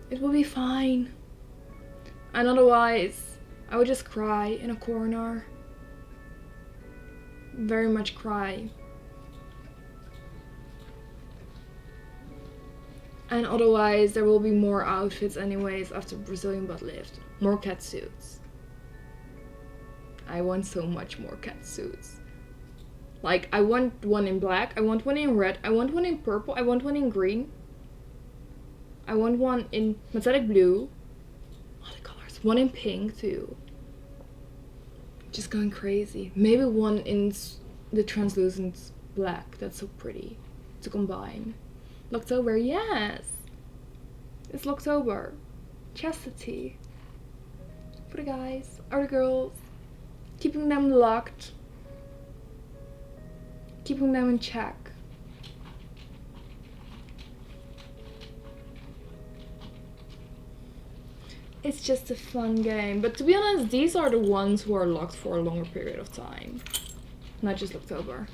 S1: It will be fine. And otherwise, I would just cry in a corner. Very much cry. And otherwise, there will be more outfits anyways after Brazilian butt lift. More cat suits. I want so much more cat suits. Like, I want one in black, I want one in red, I want one in purple, I want one in green. I want one in metallic blue. All the colors. One in pink too. Just going crazy. Maybe one in the translucent black. That's so pretty to combine. Locktober, yes! It's Locktober. Chastity. For the guys or the girls. Keeping them locked. Keeping them in check. It's just a fun game. But to be honest, these are the ones who are locked for a longer period of time. Not just October.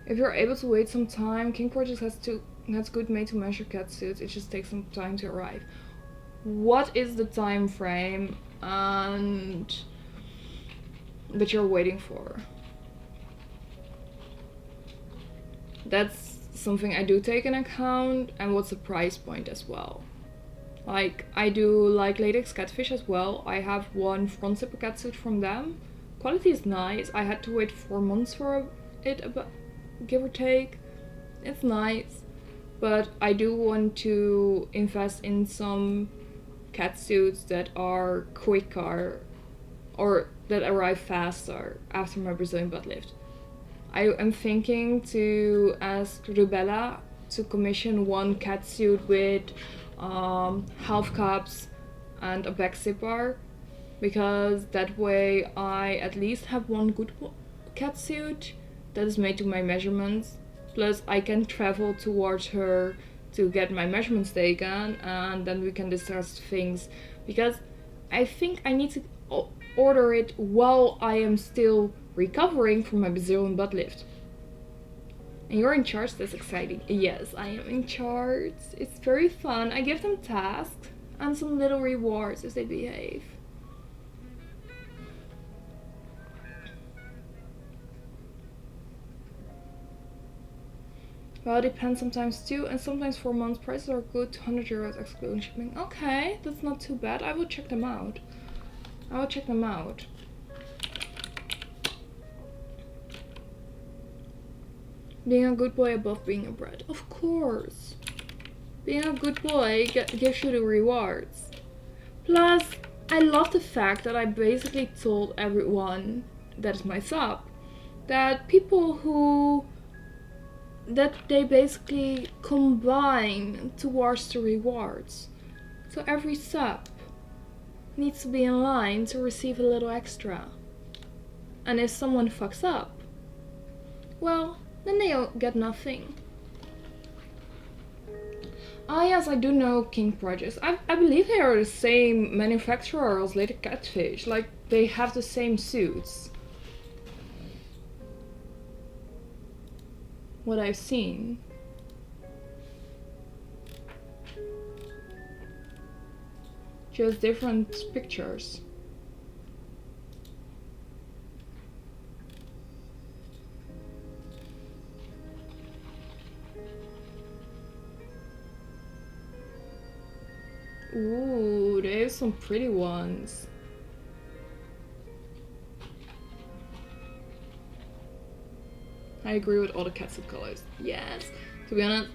S1: If you're able to wait some time, King Project has good made to measure cat suits. It just takes some time to arrive. What is the time frame and that you're waiting for? That's something I do take into account, and what's the price point as well. Like, I do like Latex Catfish as well. I have one front zipper catsuit from them. Quality is nice. I had to wait 4 months for it, about, give or take. It's nice, but I do want to invest in some catsuits that are quicker or that arrive faster after my Brazilian butt lift. I am thinking to ask Rubella to commission one catsuit with half cups and a back zipper, because that way I at least have one good catsuit that is made to my measurements. Plus I can travel towards her to get my measurements taken, and then we can discuss things, because I think I need to order it while I am still recovering from my Brazilian butt lift. And you're in charge? That's exciting. Yes, I am in charge. It's very fun. I give them tasks and some little rewards if they behave. Well, it depends sometimes too, and sometimes 4 months prices are good, 200 euros excluding shipping. Okay, that's not too bad. I will check them out. I will check them out. Being a good boy above being a brat. Of course. Being a good boy gives you the rewards. Plus, I love the fact that I basically told everyone that is my sub that that they basically combine towards the rewards. So every sub needs to be in line to receive a little extra. And if someone fucks up, well, then they get nothing. Ah yes, I do know King Projects. I believe they are the same manufacturer as Latex Catfish. Like, they have the same suits. What I've seen. Just different pictures. Ooh, they have some pretty ones. I agree with all the catsuit colors. Yes. To be honest,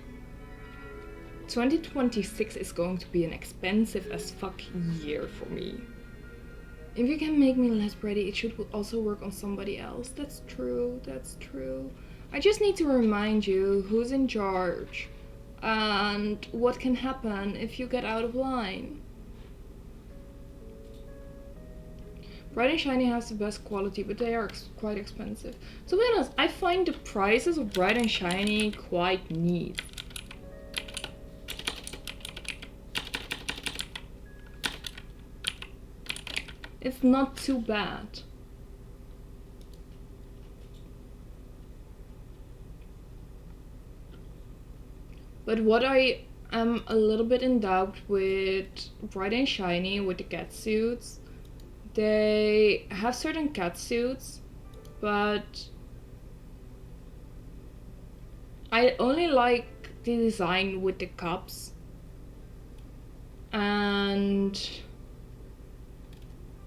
S1: 2026 is going to be an expensive as fuck year for me. If you can make me less bratty, it should also work on somebody else. That's true, that's true. I just need to remind you who's in charge and what can happen if you get out of line. Bright and Shiny has the best quality, but they are quite expensive. To be honest, I find the prices of Bright and Shiny quite neat. It's not too bad. But what I am a little bit in doubt with Bright and Shiny, with the catsuits, they have certain catsuits, but I only like the design with the cups. And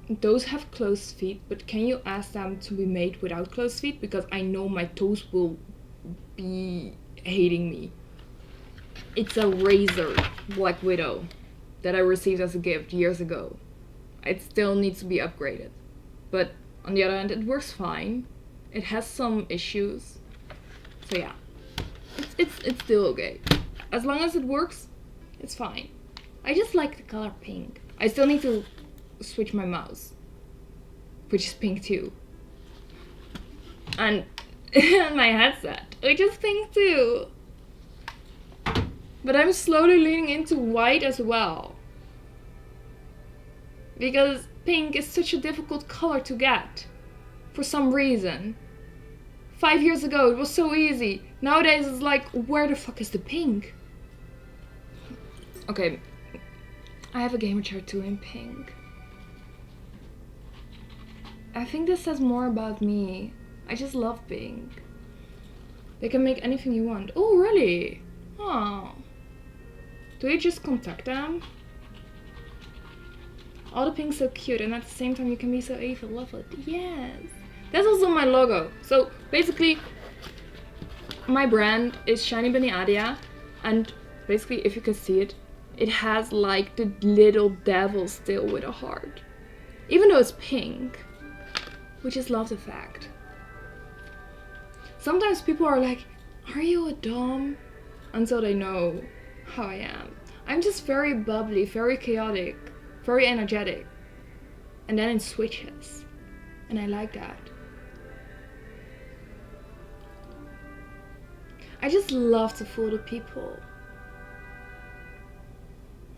S1: those have closed feet, but can you ask them to be made without closed feet? Because I know my toes will be hating me. It's a Razor Black Widow that I received as a gift years ago. It still needs to be upgraded. But on the other hand, it works fine. It has some issues. So yeah, it's still okay. As long as it works, it's fine. I just like the color pink. I still need to switch my mouse, which is pink too. And my headset, which is pink too. But I'm slowly leaning into white as well. Because pink is such a difficult color to get. For some reason. 5 years ago it was so easy. Nowadays it's like, where the fuck is the pink? Okay. I have a gamer chair too in pink. I think this says more about me. I just love pink. They can make anything you want. Oh, really? Oh. Do you just contact them? All the pink's so cute, and at the same time you can be so evil. Love it. Yes. That's also my logo. So basically, my brand is Shiny Bunny Adia, and basically, if you can see it, it has like the little devil still with a heart. Even though it's pink, which is love the fact. Sometimes people are like, are you a dom? Until they know how I am. I'm just very bubbly, very chaotic, very energetic. And then it switches. And I like that. I just love to fool the people.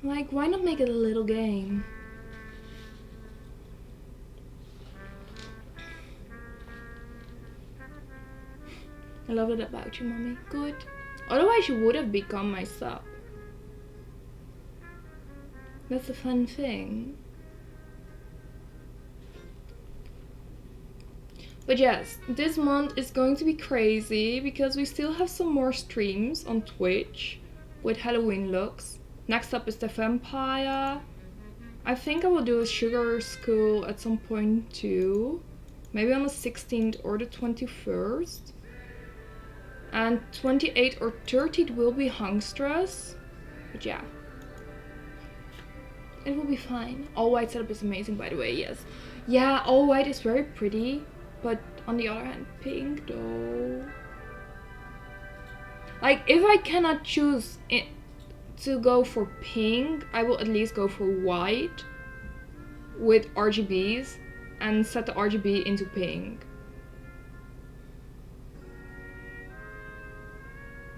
S1: Like, why not make it a little game? I love it about you, mommy. Good. Otherwise you would have become my sub. That's a fun thing. But yes, this month is going to be crazy because we still have some more streams on Twitch with Halloween looks. Next up is the vampire. I think I will do a sugar school at some point too. Maybe on the 16th or the 21st. And 28th or 30th will be Hangstress. But yeah. It will be fine. All white setup is amazing, by the way, yes. Yeah, all white is very pretty. But on the other hand, pink though. Like, if I cannot choose it to go for pink, I will at least go for white with RGBs and set the RGB into pink.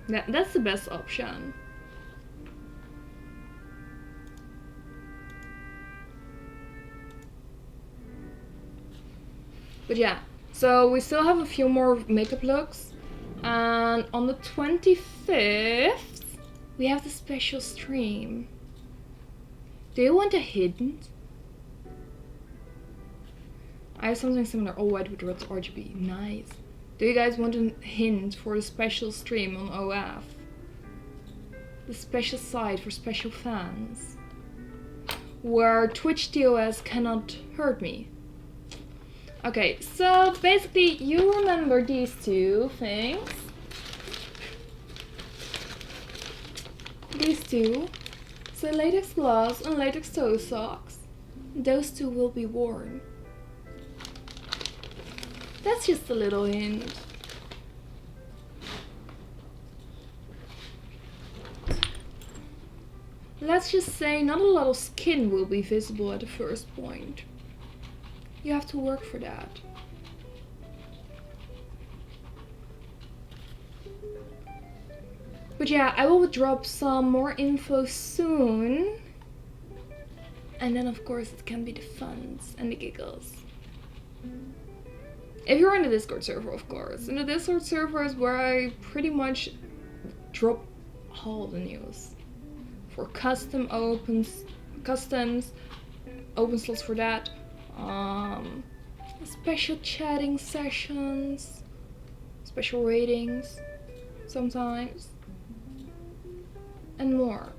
S1: That's the best option. But yeah, so we still have a few more makeup looks. And on the 25th, we have the special stream. Do you want a hint? I have something similar, all white with red RGB. Nice. Do you guys want a hint for the special stream on OF? The special site for special fans. Where Twitch TOS cannot hurt me. Okay, so basically you remember these two things. These two. So latex gloves and latex toe socks. Those two will be worn. That's just a little hint. Let's just say not a lot of skin will be visible at the first point. You have to work for that. But yeah, I will drop some more info soon. And then of course it can be the funs and the giggles. If you're in the Discord server, of course. In the Discord server is where I pretty much drop all the news. For customs, open slots for that. Special chatting sessions, special ratings, sometimes, and more.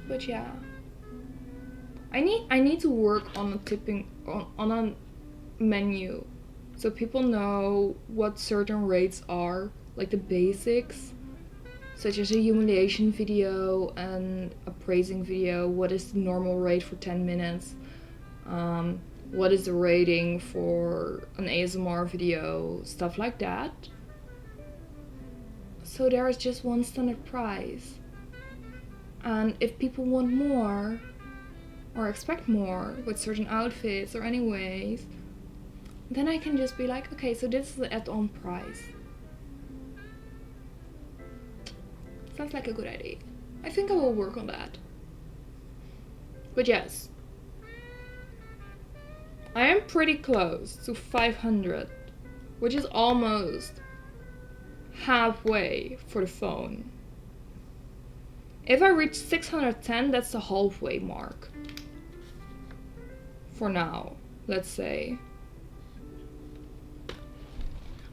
S1: But yeah, I need to work on a tipping on a menu, so people know what certain rates are, like the basics. Such as a humiliation video and a praising video. What is the normal rate for 10 minutes? What is the rating for an ASMR video? Stuff like that. So there is just one standard price. And if people want more, or expect more with certain outfits or anyways, then I can just be like, okay, so this is the add-on price. Sounds like a good idea. I think I will work on that. But yes, I am pretty close to 500, which is almost halfway for the phone. If I reach 610, that's the halfway mark. For now, let's say.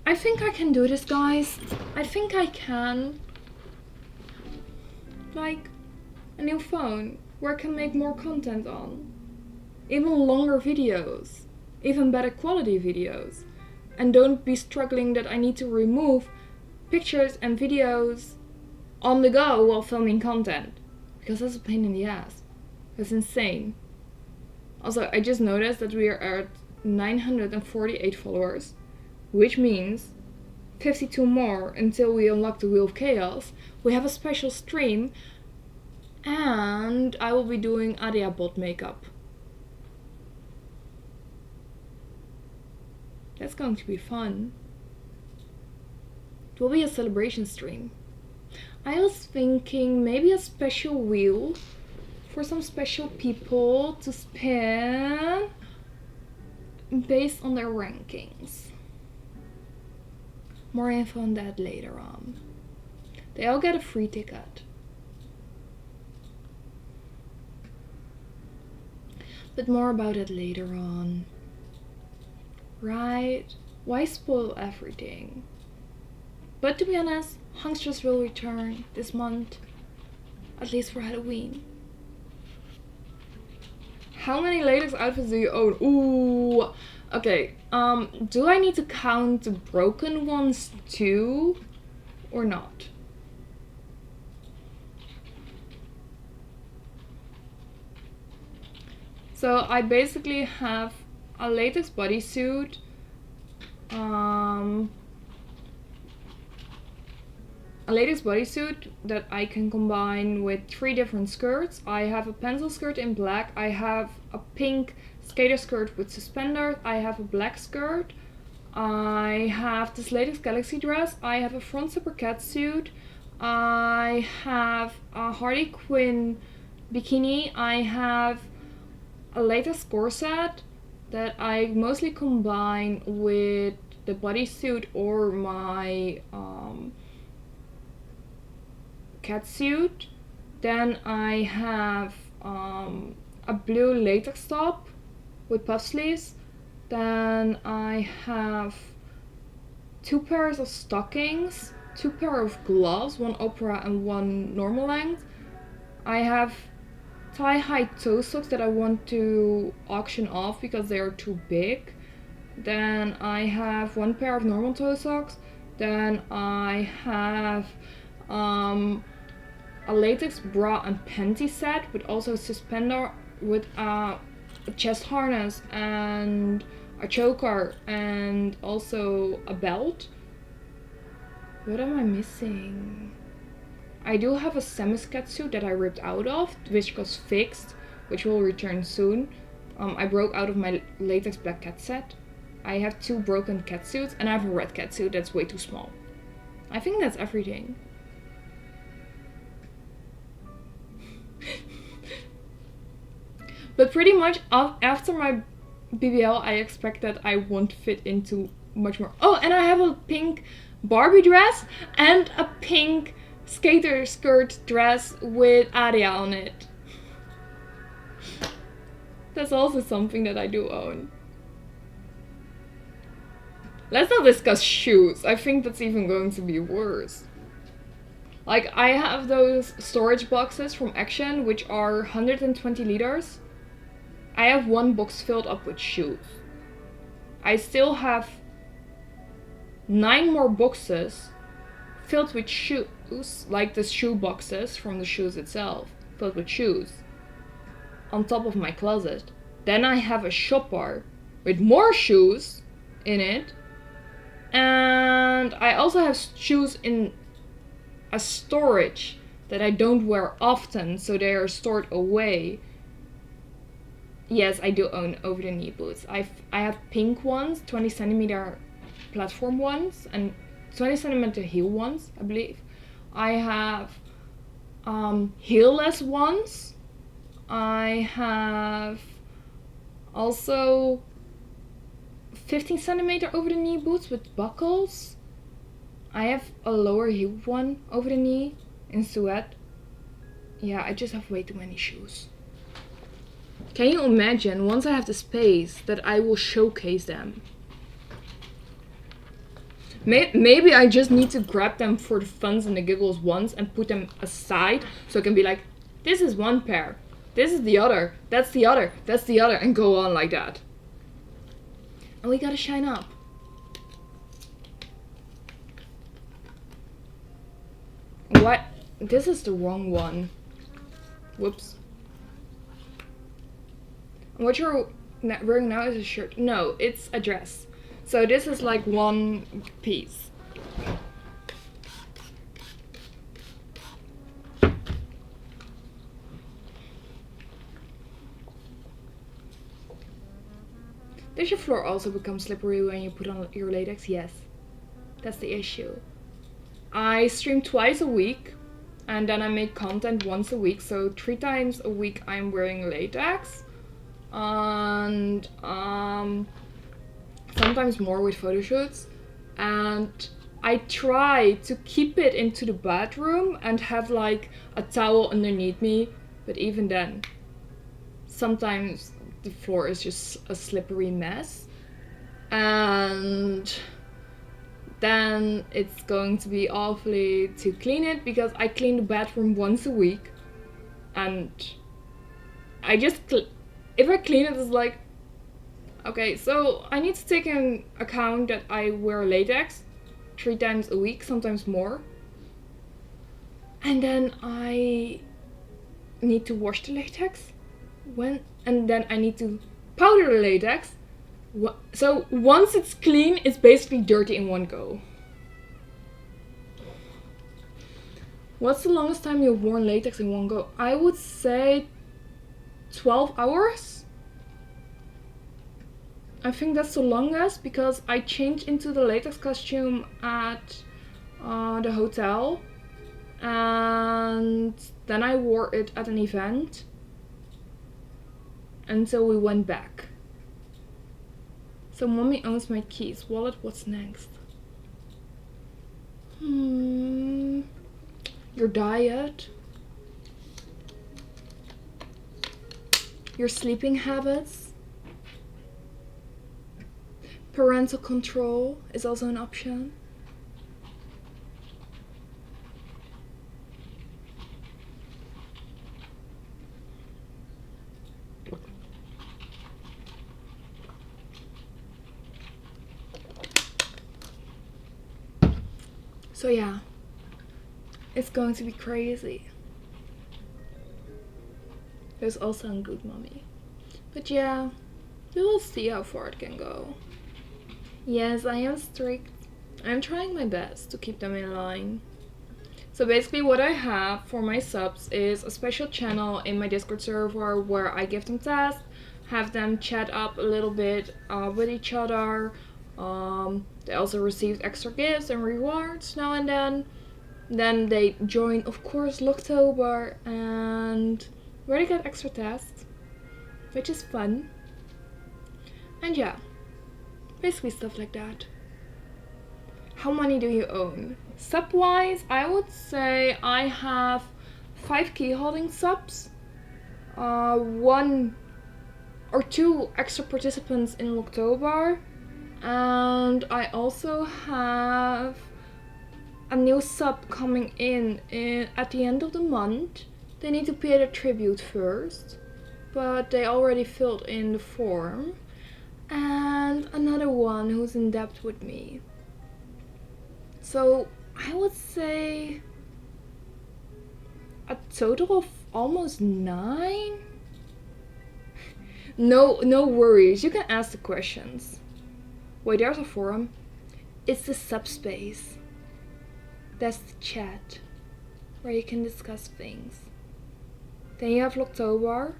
S1: I think I can do this, guys. I think I can. Like a new phone where I can make more content on. Even longer videos. Even better quality videos. And don't be struggling that I need to remove pictures and videos on the go while filming content. Because that's a pain in the ass. That's insane. Also, I just noticed that we are at 948 followers. Which means 52 more until we unlock the Wheel of Chaos. We have a special stream, and I will be doing Adia bot makeup. That's going to be fun. It will be a celebration stream. I was thinking maybe a special wheel for some special people to spin based on their rankings. More info on that later on. They all get a free ticket. But more about it later on. Right? Why spoil everything? But to be honest, Hangstress will return this month. At least for Halloween. How many latex outfits do you own? Ooh. Okay. Do I need to count the broken ones too? Or not? So I basically have a latex bodysuit. A latex bodysuit that I can combine with 3 different skirts. I have a pencil skirt in black. I have a pink skater skirt with suspenders. I have a black skirt. I have this latex galaxy dress. I have a front zipper catsuit. I have a Harley Quinn bikini. I have a latex corset that I mostly combine with the bodysuit or my catsuit. Then I have a blue latex top with puff sleeves. Then I have 2 pairs of stockings, 2 pairs of gloves, 1 opera and 1 normal length. I have thigh-high toe socks that I want to auction off because they are too big. Then I have 1 pair of normal toe socks. Then I have a latex bra and panty set with also a suspender with a chest harness and a choker and also a belt. What am I missing? I do have a semi-scat suit that I ripped out of, which was fixed, which will return soon. I broke out of my latex black cat set. I have 2 broken cat suits and I have a red cat suit that's way too small. I think that's everything. But pretty much after my BBL, I expect that I won't fit into much more. Oh, and I have a pink Barbie dress and a pink skater skirt dress with Aria on it. That's also something that I do own. Let's not discuss shoes. I think that's even going to be worse. Like, I have those storage boxes from Action, which are 120 liters. I have 1 box filled up with shoes. I still have 9 more boxes filled with shoes, like the shoe boxes from the shoes itself, filled with shoes, on top of my closet. Then I have a shopper with more shoes in it. And I also have shoes in a storage that I don't wear often, so they are stored away. Yes, I do own over-the-knee boots. I have pink ones, 20 centimeter platform ones, and 20 centimeter heel ones, I believe. I have heelless ones. I have also 15 centimeter over-the-knee boots with buckles. I have a lower heel one over the knee in suede. Yeah, I just have way too many shoes. Can you imagine, once I have the space, that I will showcase them? Maybe I just need to grab them for the funs and the giggles once and put them aside so I can be like, this is 1 pair, this is the other, that's the other, that's the other, and go on like that. And we gotta shine up. What? This is the wrong one. Whoops. What you're wearing now is a shirt. No, it's a dress. So this is like 1 piece. Does your floor also become slippery when you put on your latex? Yes. That's the issue. I stream twice a week and then I make content once a week. So 3 times a week I'm wearing latex. And sometimes more with photo shoots. And I try to keep it into the bathroom and have like a towel underneath me. But even then, sometimes the floor is just a slippery mess. And then it's going to be awfully to clean it because I clean the bathroom once a week. and I just if I clean it, it's like, okay, so I need to take in account that I wear latex 3 times a week, sometimes more, and then I need to wash the latex and then I need to powder the latex. So once it's clean, it's basically dirty in one go. What's the longest time you've worn latex in one go? I would say 12 hours. I think that's the longest because I changed into the latex costume at the hotel, and then I wore it at an event, and so we went back. So mommy owns my keys. Wallet, what's next? Your diet. Your sleeping habits. Parental control is also an option. So yeah, it's going to be crazy. There's also a good mommy. But yeah, we will see how far it can go. Yes, I am strict. I'm trying my best to keep them in line. So basically what I have for my subs is a special channel in my Discord server where I give them tasks, have them chat up a little bit with each other. They also received extra gifts and rewards now and then. Then they join, of course, Spooktober, and where they get extra tasks, which is fun. And yeah, basically stuff like that. How many do you own? Sub-wise, I would say I have 5 key holding subs, 1 or 2 extra participants in October, and I also have a new sub coming in at the end of the month. They need to pay the tribute first, but they already filled in the form, and another one who's in debt with me. So I would say a total of almost 9. No worries, you can ask the questions. Wait, there's a forum. It's the subspace. That's the chat where you can discuss things. Then you have October,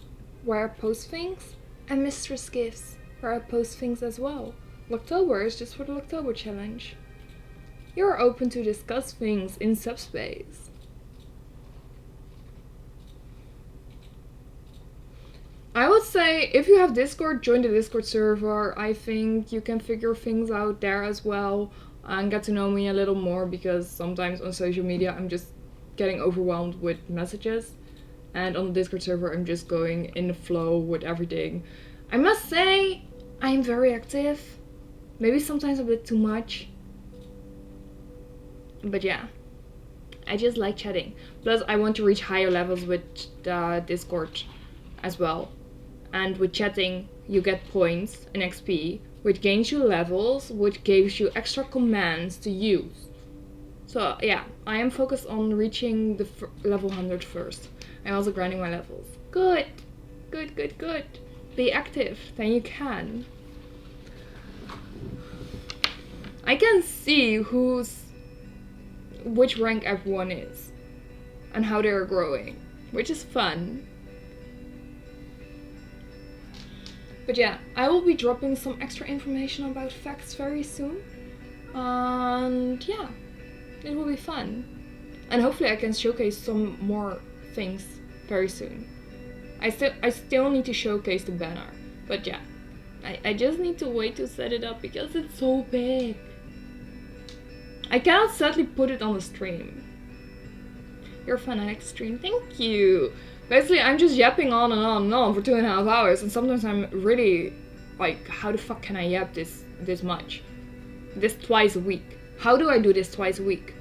S1: where I post things, and Mistress Gifts, where I post things as well. October is just for the October challenge. You're open to discuss things in subspace. I would say if you have Discord, join the Discord server. I think you can figure things out there as well and get to know me a little more, because sometimes on social media I'm just getting overwhelmed with messages, and on the Discord server I'm just going in the flow with everything. I must say I'm very active, maybe sometimes a bit too much, but yeah, I just like chatting. Plus I want to reach higher levels with the Discord as well, and with chatting you get points and XP, which gains you levels, which gives you extra commands to use. So yeah, I am focused on reaching the level 100 first. I'm also grinding my levels. Good. Be active, then you can. I can see which rank everyone is and how they're growing, which is fun. But yeah, I will be dropping some extra information about facts very soon. And yeah, it will be fun. And hopefully I can showcase some more things very soon. I still need to showcase the banner. But yeah, I just need to wait to set it up because it's so big. I cannot sadly put it on the stream. You're a fanatic stream, thank you. Basically, I'm just yapping on and on and on for 2.5 hours, and sometimes I'm really like, how the fuck can I yap this much? This twice a week. How do I do this twice a week?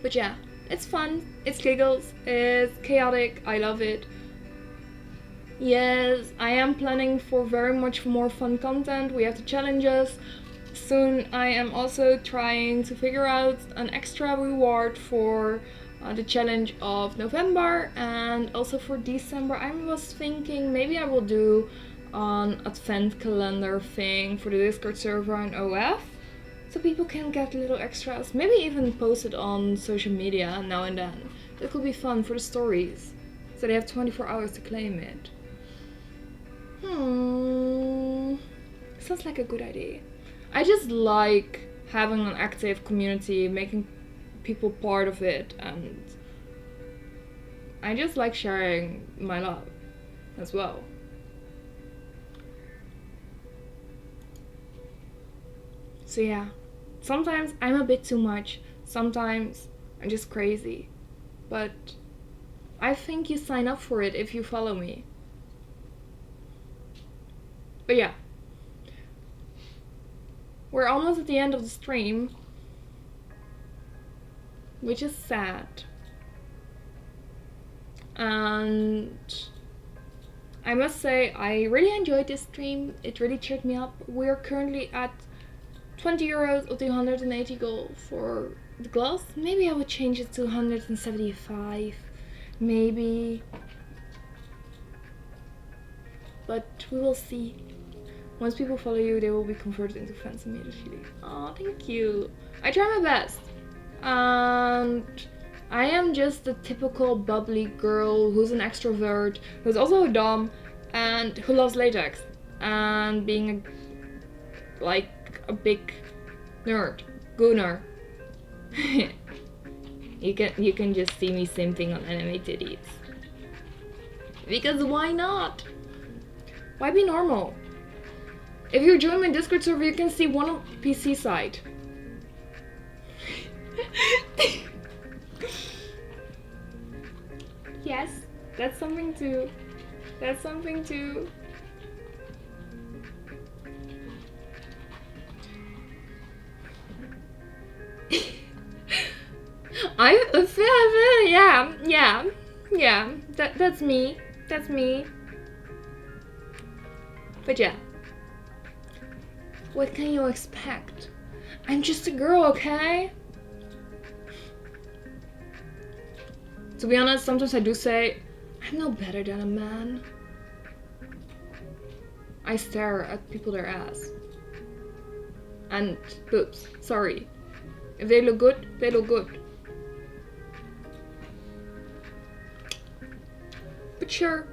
S1: But yeah, it's fun, it's giggles, it's chaotic, I love it. Yes, I am planning for very much more fun content. We have the challenges. Soon I am also trying to figure out an extra reward for the challenge of November, and also for December I was thinking maybe I will do an advent calendar thing for the Discord server and OF, so people can get little extras, maybe even post it on social media now and then. That could be fun for the stories, so they have 24 hours to claim it. Sounds like a good idea. I just like having an active community, making people part of it, and I just like sharing my love as well. So yeah, sometimes I'm a bit too much, sometimes I'm just crazy, but I think you sign up for it if you follow me. But yeah, we're almost at the end of the stream, which is sad. And I must say, I really enjoyed this stream. It really cheered me up. We're currently at 20 euros of the 180 goal for the gloves. Maybe I would change it to 175, maybe. But we will see. Once people follow you, they will be converted into fans immediately. Oh, thank you. I try my best. And I am just a typical bubbly girl who's an extrovert, who's also a dom, and who loves latex. And being a big nerd. Gooner. You can just see me simping on anime titties. Because why not? Why be normal? If you join my Discord server, you can see one on PC side. Yes, that's something too. That's something too. Yeah. That's me. That's me. But yeah. What can you expect? I'm just a girl, okay? To be honest, sometimes I do say, I'm no better than a man. I stare at people their ass. And boobs, sorry. If they look good, they look good. But sure.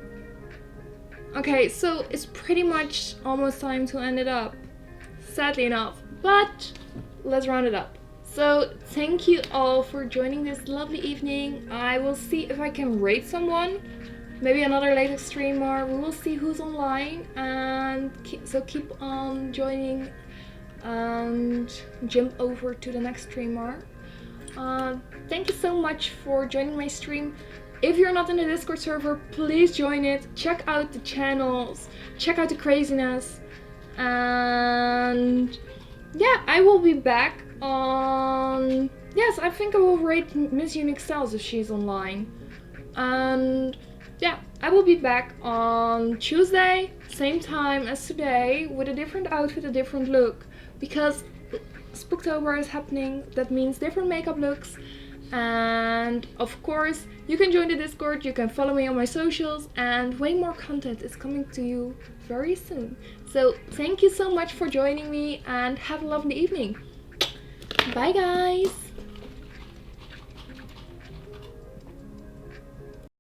S1: Okay, so it's pretty much almost time to end it up. Sadly enough, but let's round it up. So thank you all for joining this lovely evening. I will see if I can rate someone, maybe another latex streamer. We will see who's online, and so keep on joining and jump over to the next streamer. Thank you so much for joining my stream. If you're not in the Discord server, please join it. Check out the channels, check out the craziness. And yeah, I will be back on... Yes, I think I will rate Miss Unique Cells if she's online. And yeah, I will be back on Tuesday, same time as today, with a different outfit, a different look. Because Spooktober is happening, that means different makeup looks. And of course, you can join the Discord, you can follow me on my socials, and way more content is coming to you very soon. So thank you so much for joining me, and have a lovely evening. Bye guys!